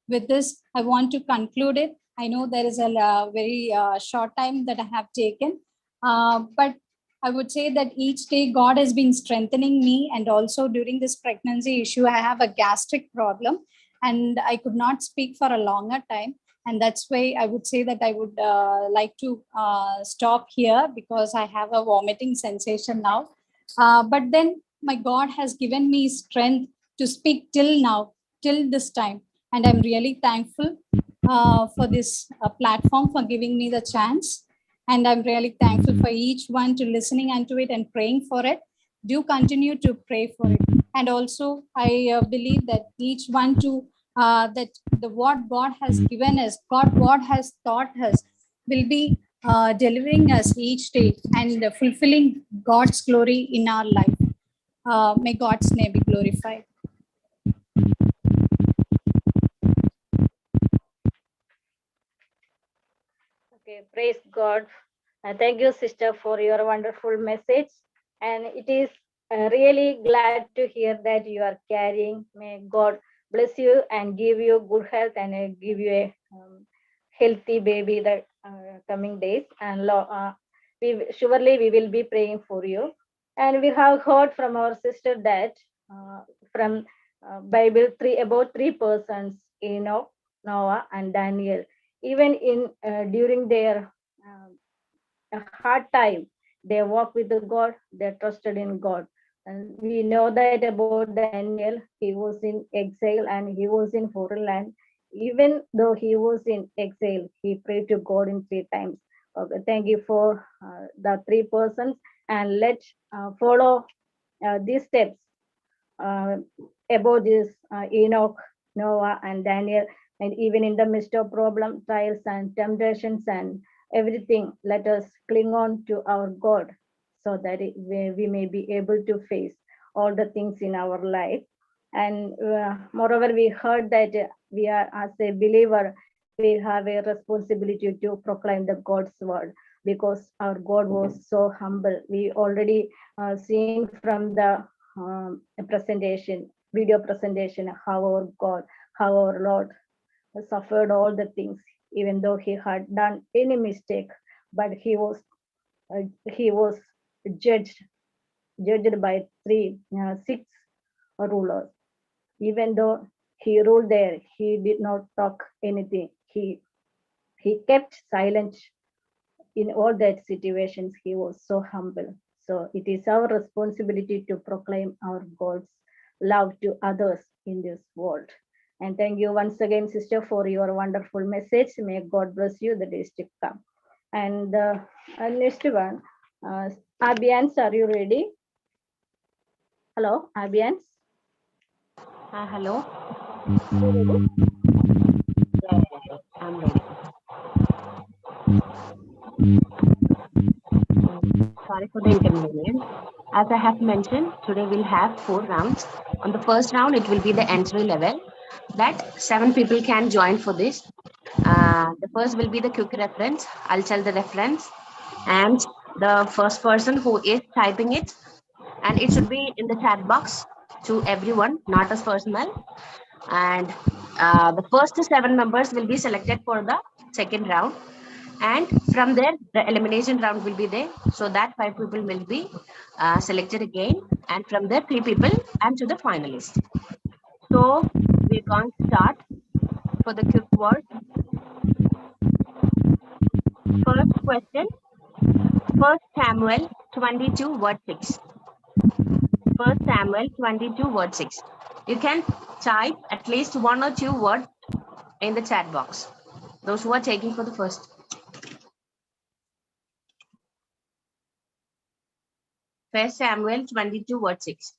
With this, I want to conclude it. I know there is a very short time that I have taken, but I would say that each day God has been strengthening me. And also during this pregnancy issue, I have a gastric problem and I could not speak for a longer time. And that's why I would say that I would like to stop here, because I have a vomiting sensation now. But then my God has given me strength to speak till now, till this time. And I'm really thankful for this platform, for giving me the chance. And I'm really thankful for each one to listening unto it and praying for it. Do continue to pray for it. And also, I believe that each one to that the what God has given us, God has taught us, will be delivering us each day and fulfilling God's glory in our life. May God's name be glorified. Okay, praise God. Thank you, sister, for your wonderful message. And it is really glad to hear that you are carrying. May God bless you and give you good health and give you a healthy baby that coming days. And surely we will be praying for you. And we have heard from our sister that from Bible about three persons, Enoch, Noah, and Daniel. Even in during their hard time, they walked with the God, they trusted in God. And we know that about Daniel, he was in exile and he was in foreign land. Even though he was in exile, he prayed to God in 3 times. Okay, thank you for the 3 persons, and let's follow these steps about this Enoch, Noah, and Daniel. And even in the midst of problem, trials, and temptations, and everything, let us cling on to our God, so that we may be able to face all the things in our life. And moreover, we heard that we are, as a believer, we have a responsibility to proclaim the God's word, because our God was so humble. We already seen from the video presentation, how our God, how our Lord suffered all the things, even though he had done any mistake, but he was judged by 6 rulers. Even though he ruled there, he did not talk anything. He kept silent in all that situations. He was so humble. So it is our responsibility to proclaim our God's love to others in this world. And thank you once again, sister, for your wonderful message. May God bless you the days to come. And next one, Abians, are you ready? Hello, Abians. Hello. I'm ready. Sorry for the inconvenience. As I have mentioned, today we'll have 4 rounds. On the first round, it will be the entry level that 7 people can join for this. The first will be the quick reference. I'll tell the reference, and the first person who is typing it, and it should be in the chat box to everyone, not as personal. And the first 7 members will be selected for the second round. And from there, the elimination round will be there. So that 5 people will be selected again. And from there, 3 people and to the finalist. So we're going to start for the quick word. First question, 1 Samuel 22 word 6. 1 Samuel 22 word 6. You can type at least 1 or 2 words in the chat box. Those who are taking for the first. First Samuel 22 word 6.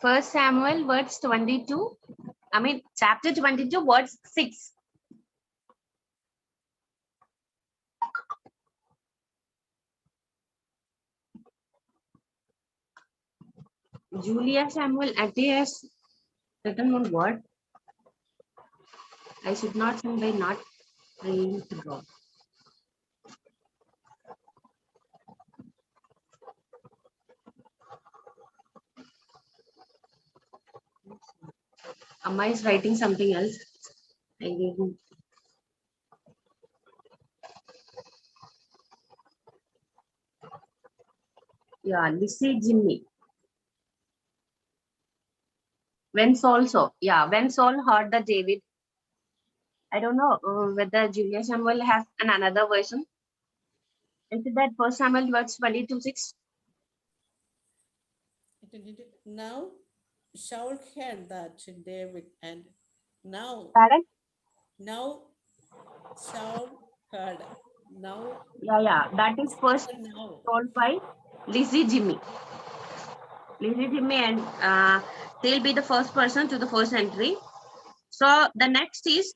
First Samuel words 22. Chapter 22 words 6. Julia Samuel Attias written one word. I should not sing by not praying to God. Amma is writing something else. I gave him. Yeah, Lissy Jimmy. When Saul heard the David. I don't know whether Julia Samuel has another version. Is it that First Samuel words 22 6? Now Shaul heard that David, and now Pardon? Shaul heard. Now Yeah. That is first now. told by Lizzie Jimmy. Lizzie Jimmy, and they'll be the first person to the first entry. So the next is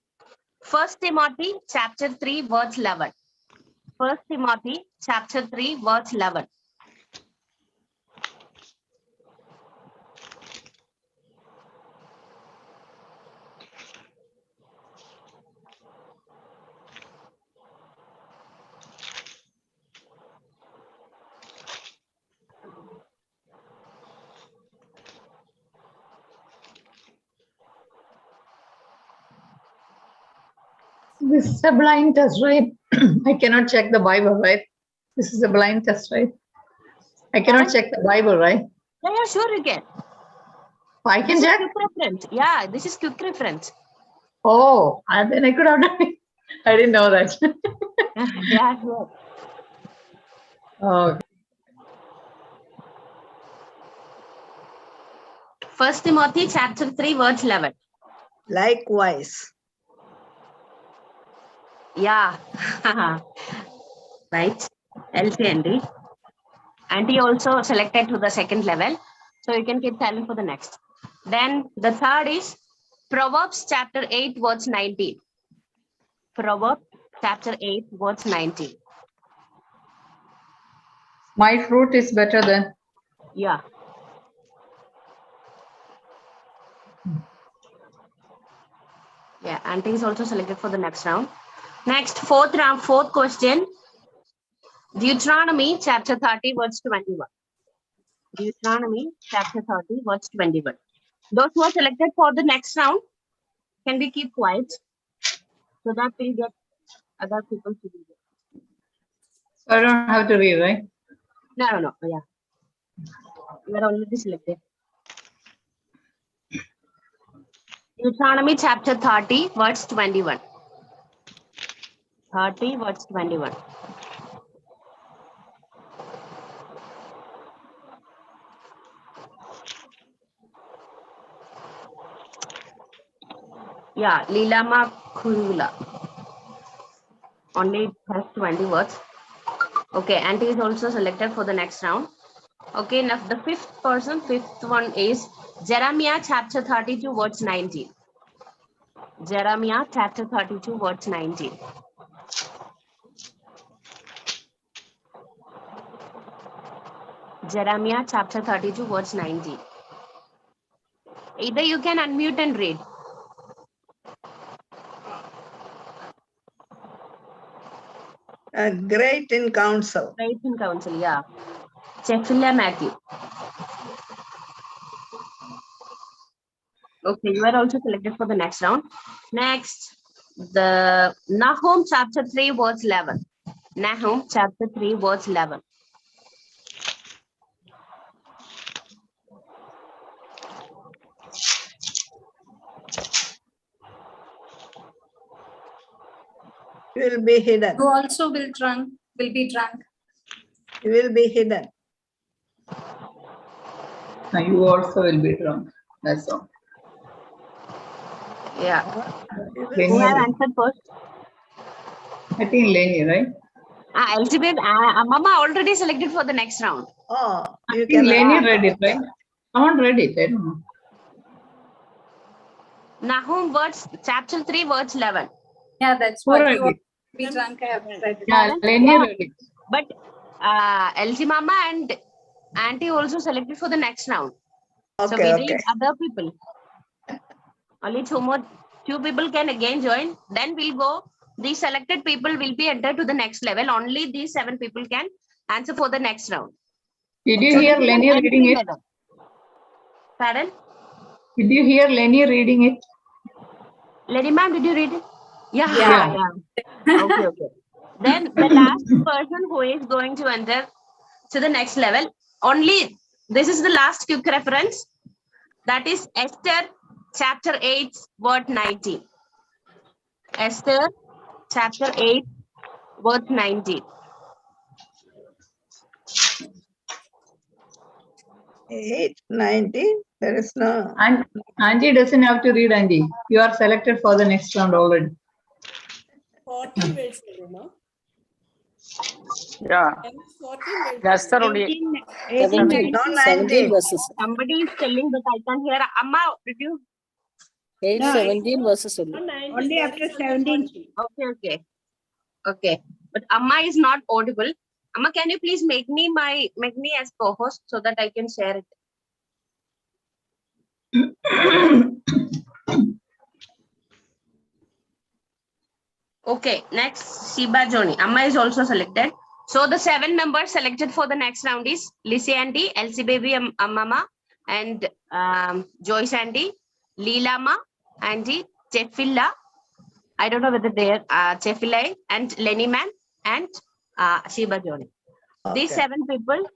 First Timothy chapter 3 verse 11. First Timothy chapter 3 verse 11. This is a blind test, right? I cannot check the Bible, right? This is a blind test, right? I cannot check the Bible, right? Yeah, sure you can. I can check. Quick reference. Yeah, this is quick reference. Oh, then I could have done it. I didn't know that. Yeah, sure. Oh, First Timothy chapter 3 verse 11. Likewise. Yeah. Right. LCND. And he also selected to the second level. So you can keep silent for the next. Then the third is Proverbs chapter 8 verse 19. Proverbs chapter 8 verse 19. my fruit is better than. Yeah. Yeah, Auntie is also selected for the next round. Next, fourth question. Deuteronomy chapter 30 verse 21. Deuteronomy chapter 30 verse 21. Those who are selected for the next round, can we keep quiet so that we'll get other people to do it? So I don't have to read, right? No. Yeah. You are already selected. Deuteronomy chapter 30 verse 21. 30 verse 21. Yeah, Lilama Kurula. Only it has 20 words. Okay, Auntie is also selected for the next round. Okay, now the fifth one is Jeremiah chapter 32, verse 19. Jeremiah chapter 32, verse 19. Jeremiah chapter 32, verse 19. Either you can unmute and read. Great in counsel. Right in council, yeah. Chephilla Matthew. Okay, you are also selected for the next round. Next, the Nahum chapter 3, verse 11. Nahum chapter 3, verse 11. Will be hidden. You also will be drunk. Will be hidden. Now you also will be drunk. That's all. Yeah. You will Who have Lenny, answered first? I think Lenny, right? Elizabeth, Mama already selected for the next round. Oh, I you think can. Lenny read it, right? Someone read it. I don't know. Nahum chapter 3, verse 11. Yeah, that's Who what read you it? be drunk. I have read it. Yeah, Lenny Yeah. read it. But LG Mama and Auntie also selected for the next round. So we Okay, need okay. other people. Only two people can again join. Then we'll go. These selected people will be entered to the next level. Only these 7 people can answer for the next round. Did you So hear this is an Lenny entry reading it? level. Pardon? Did you hear Lenny reading it? Lady ma'am, did you read it? Yeah. Yeah. Okay, okay. Then the last person who is going to enter to the next level, only this is the last quick reference. That is Esther chapter 8, verse 19. Esther chapter 8, verse 19. 8, 90. There is no. And Angie doesn't have to read, Angie. You are selected for the next round already. 14 verse, no? Yeah, 14 verse. that's the only 17, no 19. verses. Somebody is telling that I can't hear. Amma, did you? 17 verses only. Only after 17. Okay. Okay. But Amma is not audible. Amma, can you please make me as co-host so that I can share it? Okay, next Shiba Joni. Amma is also selected. So the 7 members selected for the next round is Lissy Auntie, Elsie Baby Mama, and Joyce Auntie, Leela Ma, Auntie, Chefilla. I don't know whether they are Chefilla and Lenny Man and Shiba Joni. These Okay. 7 people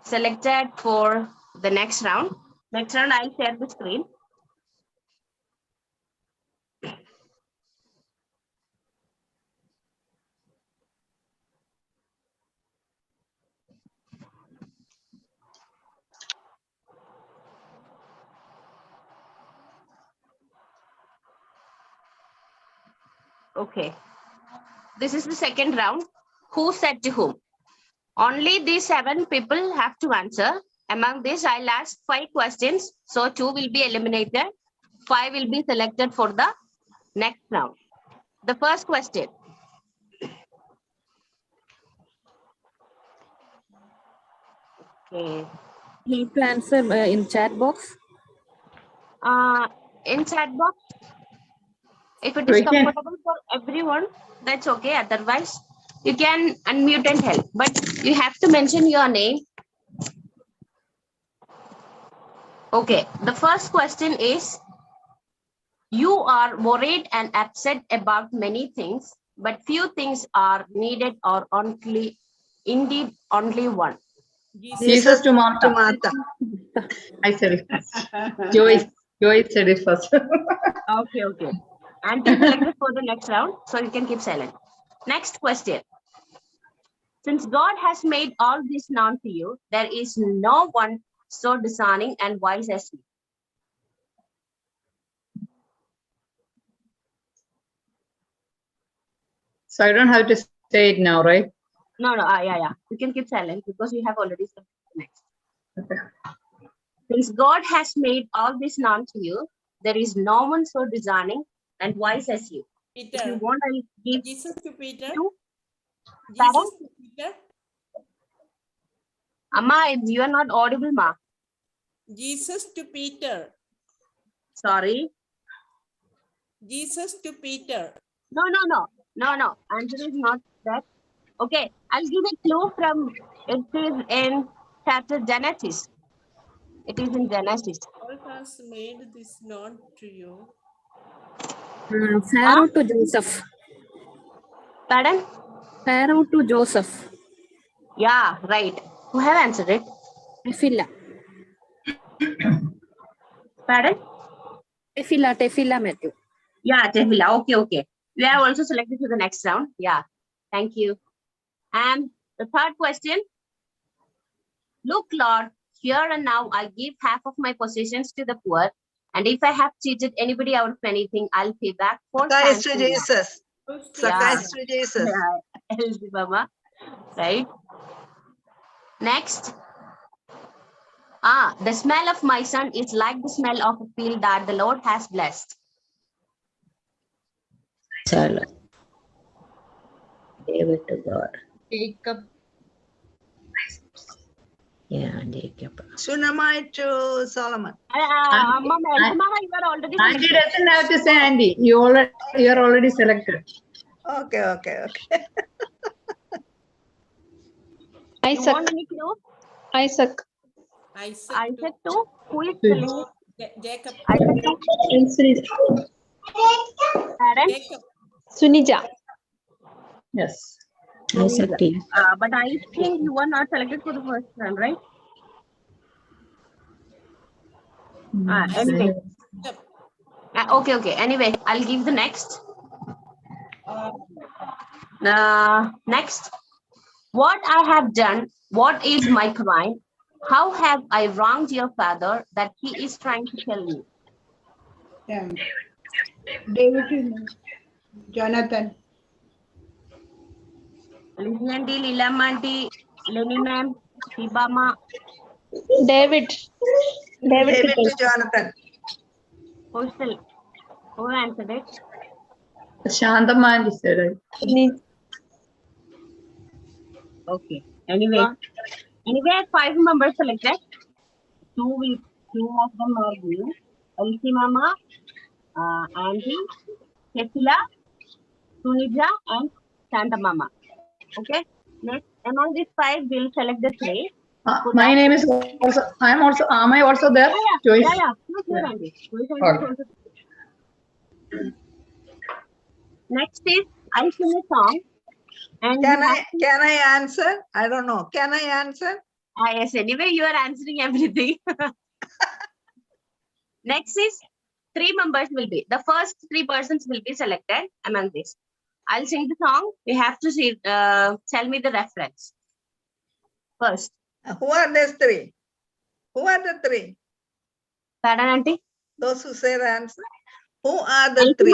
selected for the next round. Next round, I'll share the screen. Okay. This is the second round. Who said to whom? Only these 7 people have to answer. Among this, I'll ask 5 questions. So 2 will be eliminated. 5 will be selected for the next round. The first question. Okay. Need to answer in chat box. In chat box, if it is comfortable for everyone, that's okay. Otherwise, you can unmute and help. But you have to mention your name. Okay. The first question is, you are worried and upset about many things, but few things are needed or indeed only one. Jesus to Martha. Martha. I said it first. Joyce said it first. Okay. And be selected for the next round, so you can keep silent. Next question. Since God has made all this known to you, there is no one so discerning and wise as you. So I don't have to say it now, right? No, no, yeah. You can keep silent because we have already said next. Okay. Since God has made all this known to you, there is no one so discerning and wise as you. If you Peter. want, I'll give Jesus to Peter. you. Jesus to Peter. Amma, you are not audible, ma. Jesus to Peter. Sorry. Jesus to Peter. No. Answer is not that. Okay, I'll give a clue from it is in chapter Genesis. It is in Genesis. God has made this known to you. Pharaoh to Joseph. Pardon? Pharaoh to Joseph. Yeah, right. Who have answered it? Tefillah. Pardon? Tefillah, Matthew. Yeah, Tehila. Okay. We are also selected to the next round. Yeah, thank you. And the third question. Look, Lord, here and now I give half of my possessions to the poor. And if I have cheated anybody out of anything, I'll pay back 4 Sacrifice times. to Jesus. Sacrifice to Jesus. Yeah, LG Mama. Right. Next. The smell of my son is like the smell of a field that the Lord has blessed. Chala. David to God. Jacob. Yeah, Jacob. Shunammite to Solomon. Mama, you are already Auntie selected. doesn't have to say Andy. You are already selected. Okay. You want any clue? Isaac. Isaac too? Who is spelling it? Jacob. Isaac too? Pardon? Jacob. Sunija. Yes. Isaac T. But I think you were not selected for the first round, right? Anyway. Okay. Anyway, I'll give the next. Next. What I have done, what is my crime? How have I wronged your father that he is trying to kill me? David, Jonathan. Lizzie auntie, Lilam auntie, Lenny ma'am, Shibama. David. David to Jonathan. Who answered it? Shantamma said it. Okay. Anyway, 5 members selected. Two of them are you, Elsie Mama, Auntie, Kefila, Sunija, and Santa Mama. Okay. Next, among these 5, we'll select the 3. My name is also. Am I also there? Yeah. Joyce. Sure, Auntie. Next is I sing a song. And Can I answer? I don't know. Can I answer? Yes, anyway, you are answering everything. Next is 3 members will be. The first 3 persons will be selected among this. I'll sing the song. You have to see, tell me the reference. First. Who are these 3? Who are the 3? Pardon, Auntie? Those who say the answer. Who are the 3?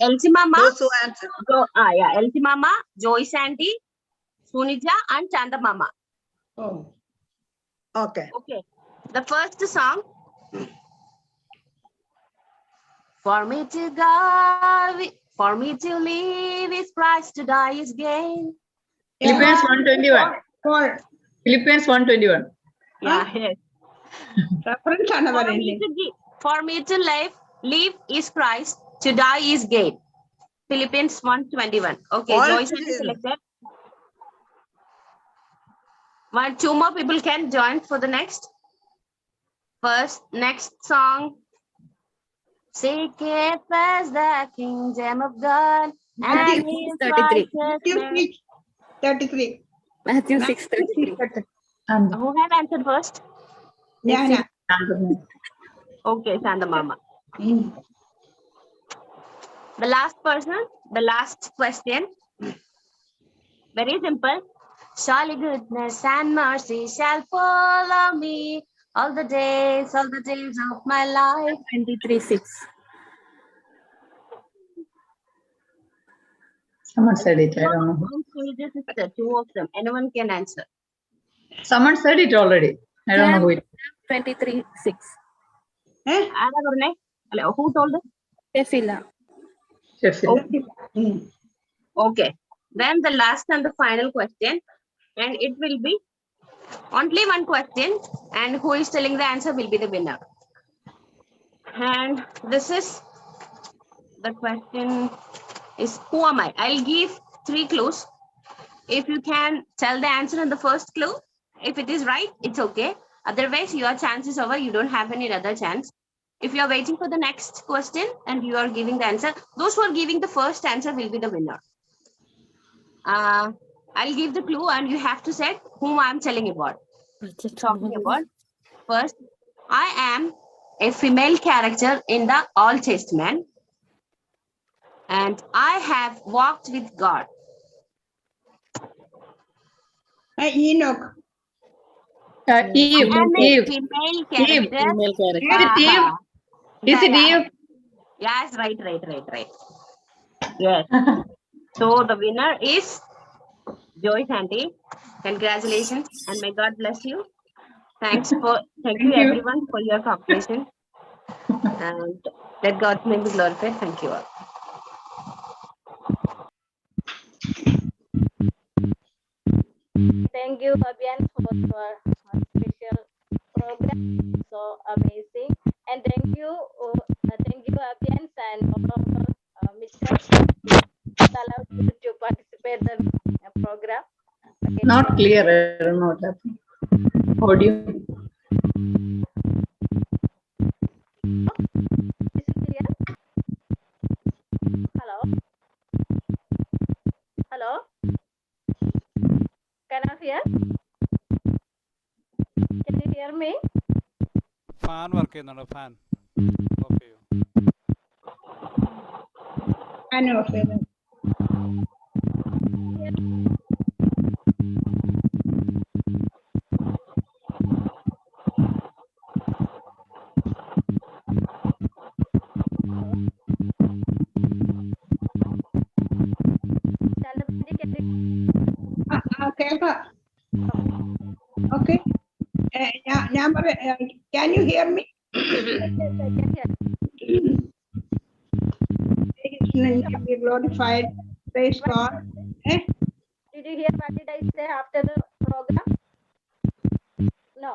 Elsie Mama. Those who answer. Elsie Mama, Joyce Auntie, Sunija, and Chanda Mama. Oh. Okay. The first song. For me to go, for me to live is Christ, to die is gain. Philippians 1:21. Philippians 1:21. Yeah, yes. For me to live is Christ, to die is gain. Philippians 1:21. Okay, Joyce is selected. 2 more people can join for the next. Next song. Seek ye first the kingdom of God and his 33. righteousness. 33. Matthew 6:33. Who have answered first? Jnana. Okay, Santa Mama. The last person, the last question. Very simple. Surely goodness and mercy shall follow me all the days of my life. 23:6. Someone said it. I don't know. The two of them. Anyone can answer. Someone said it already. I don't know who it. 23:6. ആരാ പറഞ്ഞേ? അല്ല, who told it? Tefila. Okay. Okay. Then the last and the final question, and it will be only one question, and who is telling the answer will be the winner. And this is the question is, who am I? I'll give 3 clues. If you can tell the answer in the first clue, if it is right, it's okay. Otherwise, your chance is over. You don't have any other chance. If you are waiting for the next question and you are giving the answer, those who are giving the first answer will be the winner. I'll give the clue and you have to say whom I'm telling about. Talking about. First, I am a female character in the Old Testament, and I have walked with God. Enoch. Eve. I am a Eve. female Eve. character. Female character. Is it Eve? Is it Eve? Yes, right. Yes. So the winner is Joyce Auntie. Congratulations and may God bless you. Thank you everyone for your cooperation. And let God's name be glorified. Thank you all. Thank you, Fabian, for your special program. So amazing. And thank you, Fabian, and all of our Mr. allowed you to participate in the program. Okay. Not clear. I don't know what happened. Audio. Is it clear? Hello? Hello? Can I hear? Can you hear me? Fan work ചെയ്യുന്നുണ്ടോ? Fan of ചെയ്യൂ. കേൾക്കാം. Okay. ഞാൻ പറയാം. Can you hear me? His name be glorified. Praise God. Did you hear what did I say after the program? No.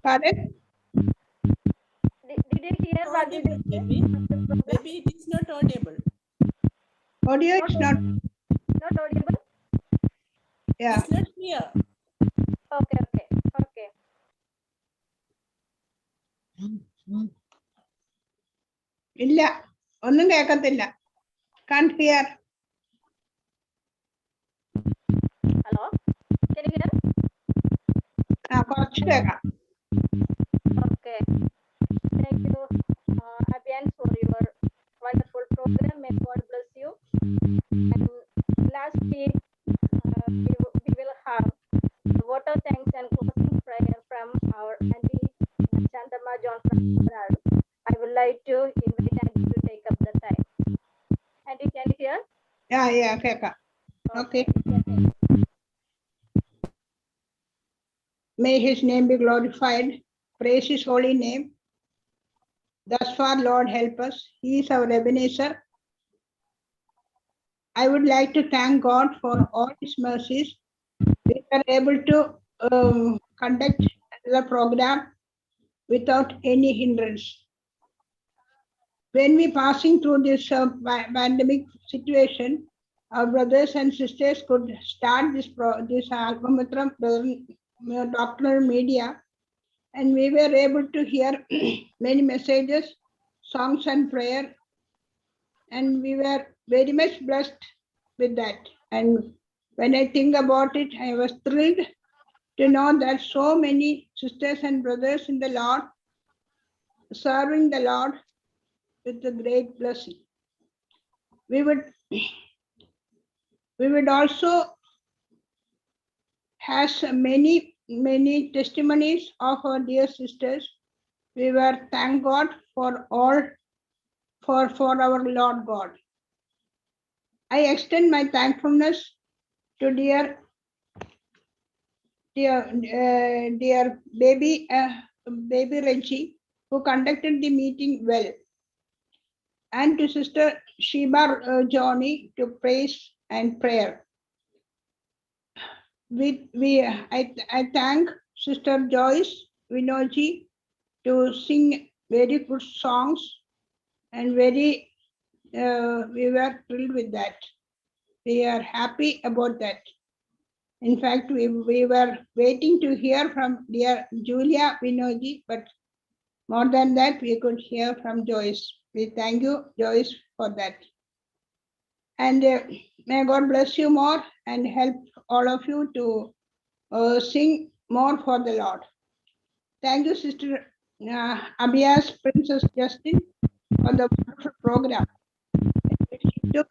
Pardon? Did you hear what did I say? Maybe it is not audible. Audio is not audible? Yeah. It's not clear. Okay. ഇല്ല, ഒന്നും കേൾക്കത്തില്ല. Can't hear. Hello? Can you hear? കുറച്ച് കേൾക്കാം. Okay. Thank you, Abhiyan, for your wonderful program. May God bless you. And lastly, we will have vote of thanks and closing prayer from our Auntie Shantama John from Tamil. I would like to invite Auntie to take up the time. Auntie, can you hear? Yeah, കേൾക്കാം. Okay. May his name be glorified. Praise his holy name. Thus far, Lord, help us. He is our Ebenezer. I would like to thank God for all his mercies. We were able to conduct the program without any hindrance. When we passing through this pandemic situation, our brothers and sisters could start this Alphamitra doctrinal media, and we were able to hear many messages, songs and prayer, and we were very much blessed with that. And when I think about it, I was thrilled to know that so many sisters and brothers in the Lord serving the Lord with a great blessing. We would also have many testimonies of our dear sisters. We were thank God for all for our Lord God. I extend my thankfulness to dear baby Reggie, who conducted the meeting well, and to Sister Sheba Johnny to praise and prayer. I thank Sister Joyce Vinoji to sing very good songs, and we were thrilled with that. We are happy about that. In fact, we were waiting to hear from dear Julia Vinoji, but more than that, we could hear from Joyce. We thank you, Joyce, for that. And may God bless you more and help all of you to sing more for the Lord. Thank you, Sister Abias Princess Justin, for the wonderful program. She took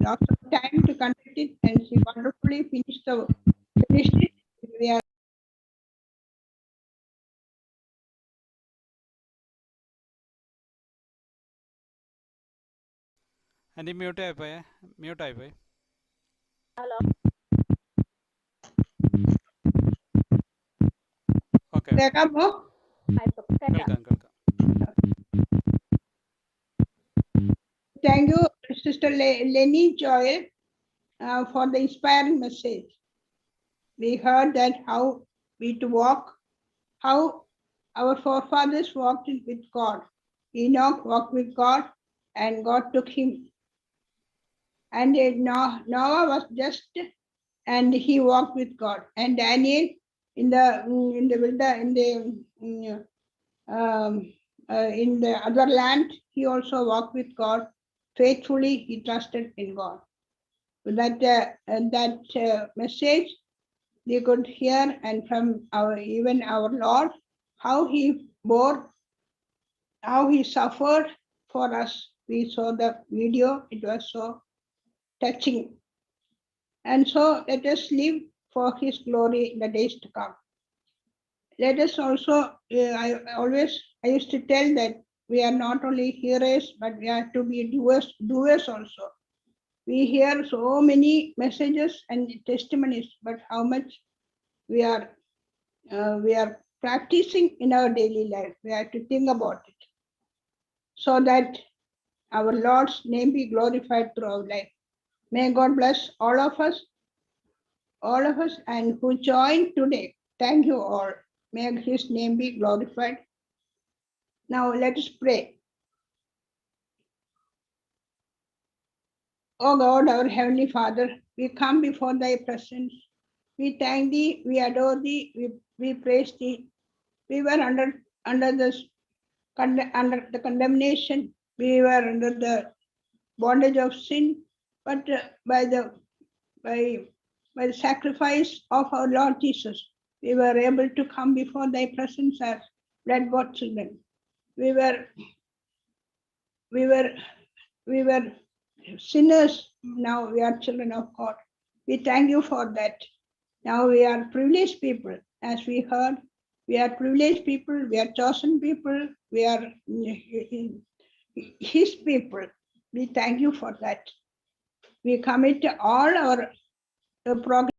lots of time to conduct it, and she wonderfully finished it. We are aunty mute ആയിപ്പോയേ, mute ആയിപ്പോയി. Hello. Okay, കേൾക്കാമോ? കേൾക്കാം കേൾക്കാം. Thank you, Sister Lenny Joel, for the inspiring message. We heard that how we to walk, how our forefathers walked with God. Enoch walked with God, and God took him. And Noah was just, and he walked with God. And Daniel in the other land, he also walked with God. Faithfully, he trusted in God. That message we could hear, and from even our Lord, how he bore, how he suffered for us. We saw the video; it was so touching. And so, let us live for His glory in the days to come. Let us also. I used to tell that we are not only hearers, but we are to be doers also. We hear so many messages and testimonies, but how much we are practicing in our daily life. We have to think about it, so that our Lord's name be glorified through our life. May God bless all of us, and who joined today. Thank you all. May His name be glorified. Now let us pray. O God, our Heavenly Father, we come before Thy presence. We thank Thee, we adore Thee, we praise Thee. We were under the condemnation, we were under the bondage of sin, but by the sacrifice of our Lord Jesus, we were able to come before Thy presence as blood-bought children. We were sinners, now we are children of God. We thank you for that. Now we are privileged people, as we heard. We are privileged people, we are chosen people, we are His people. We thank you for that. We commit all our progress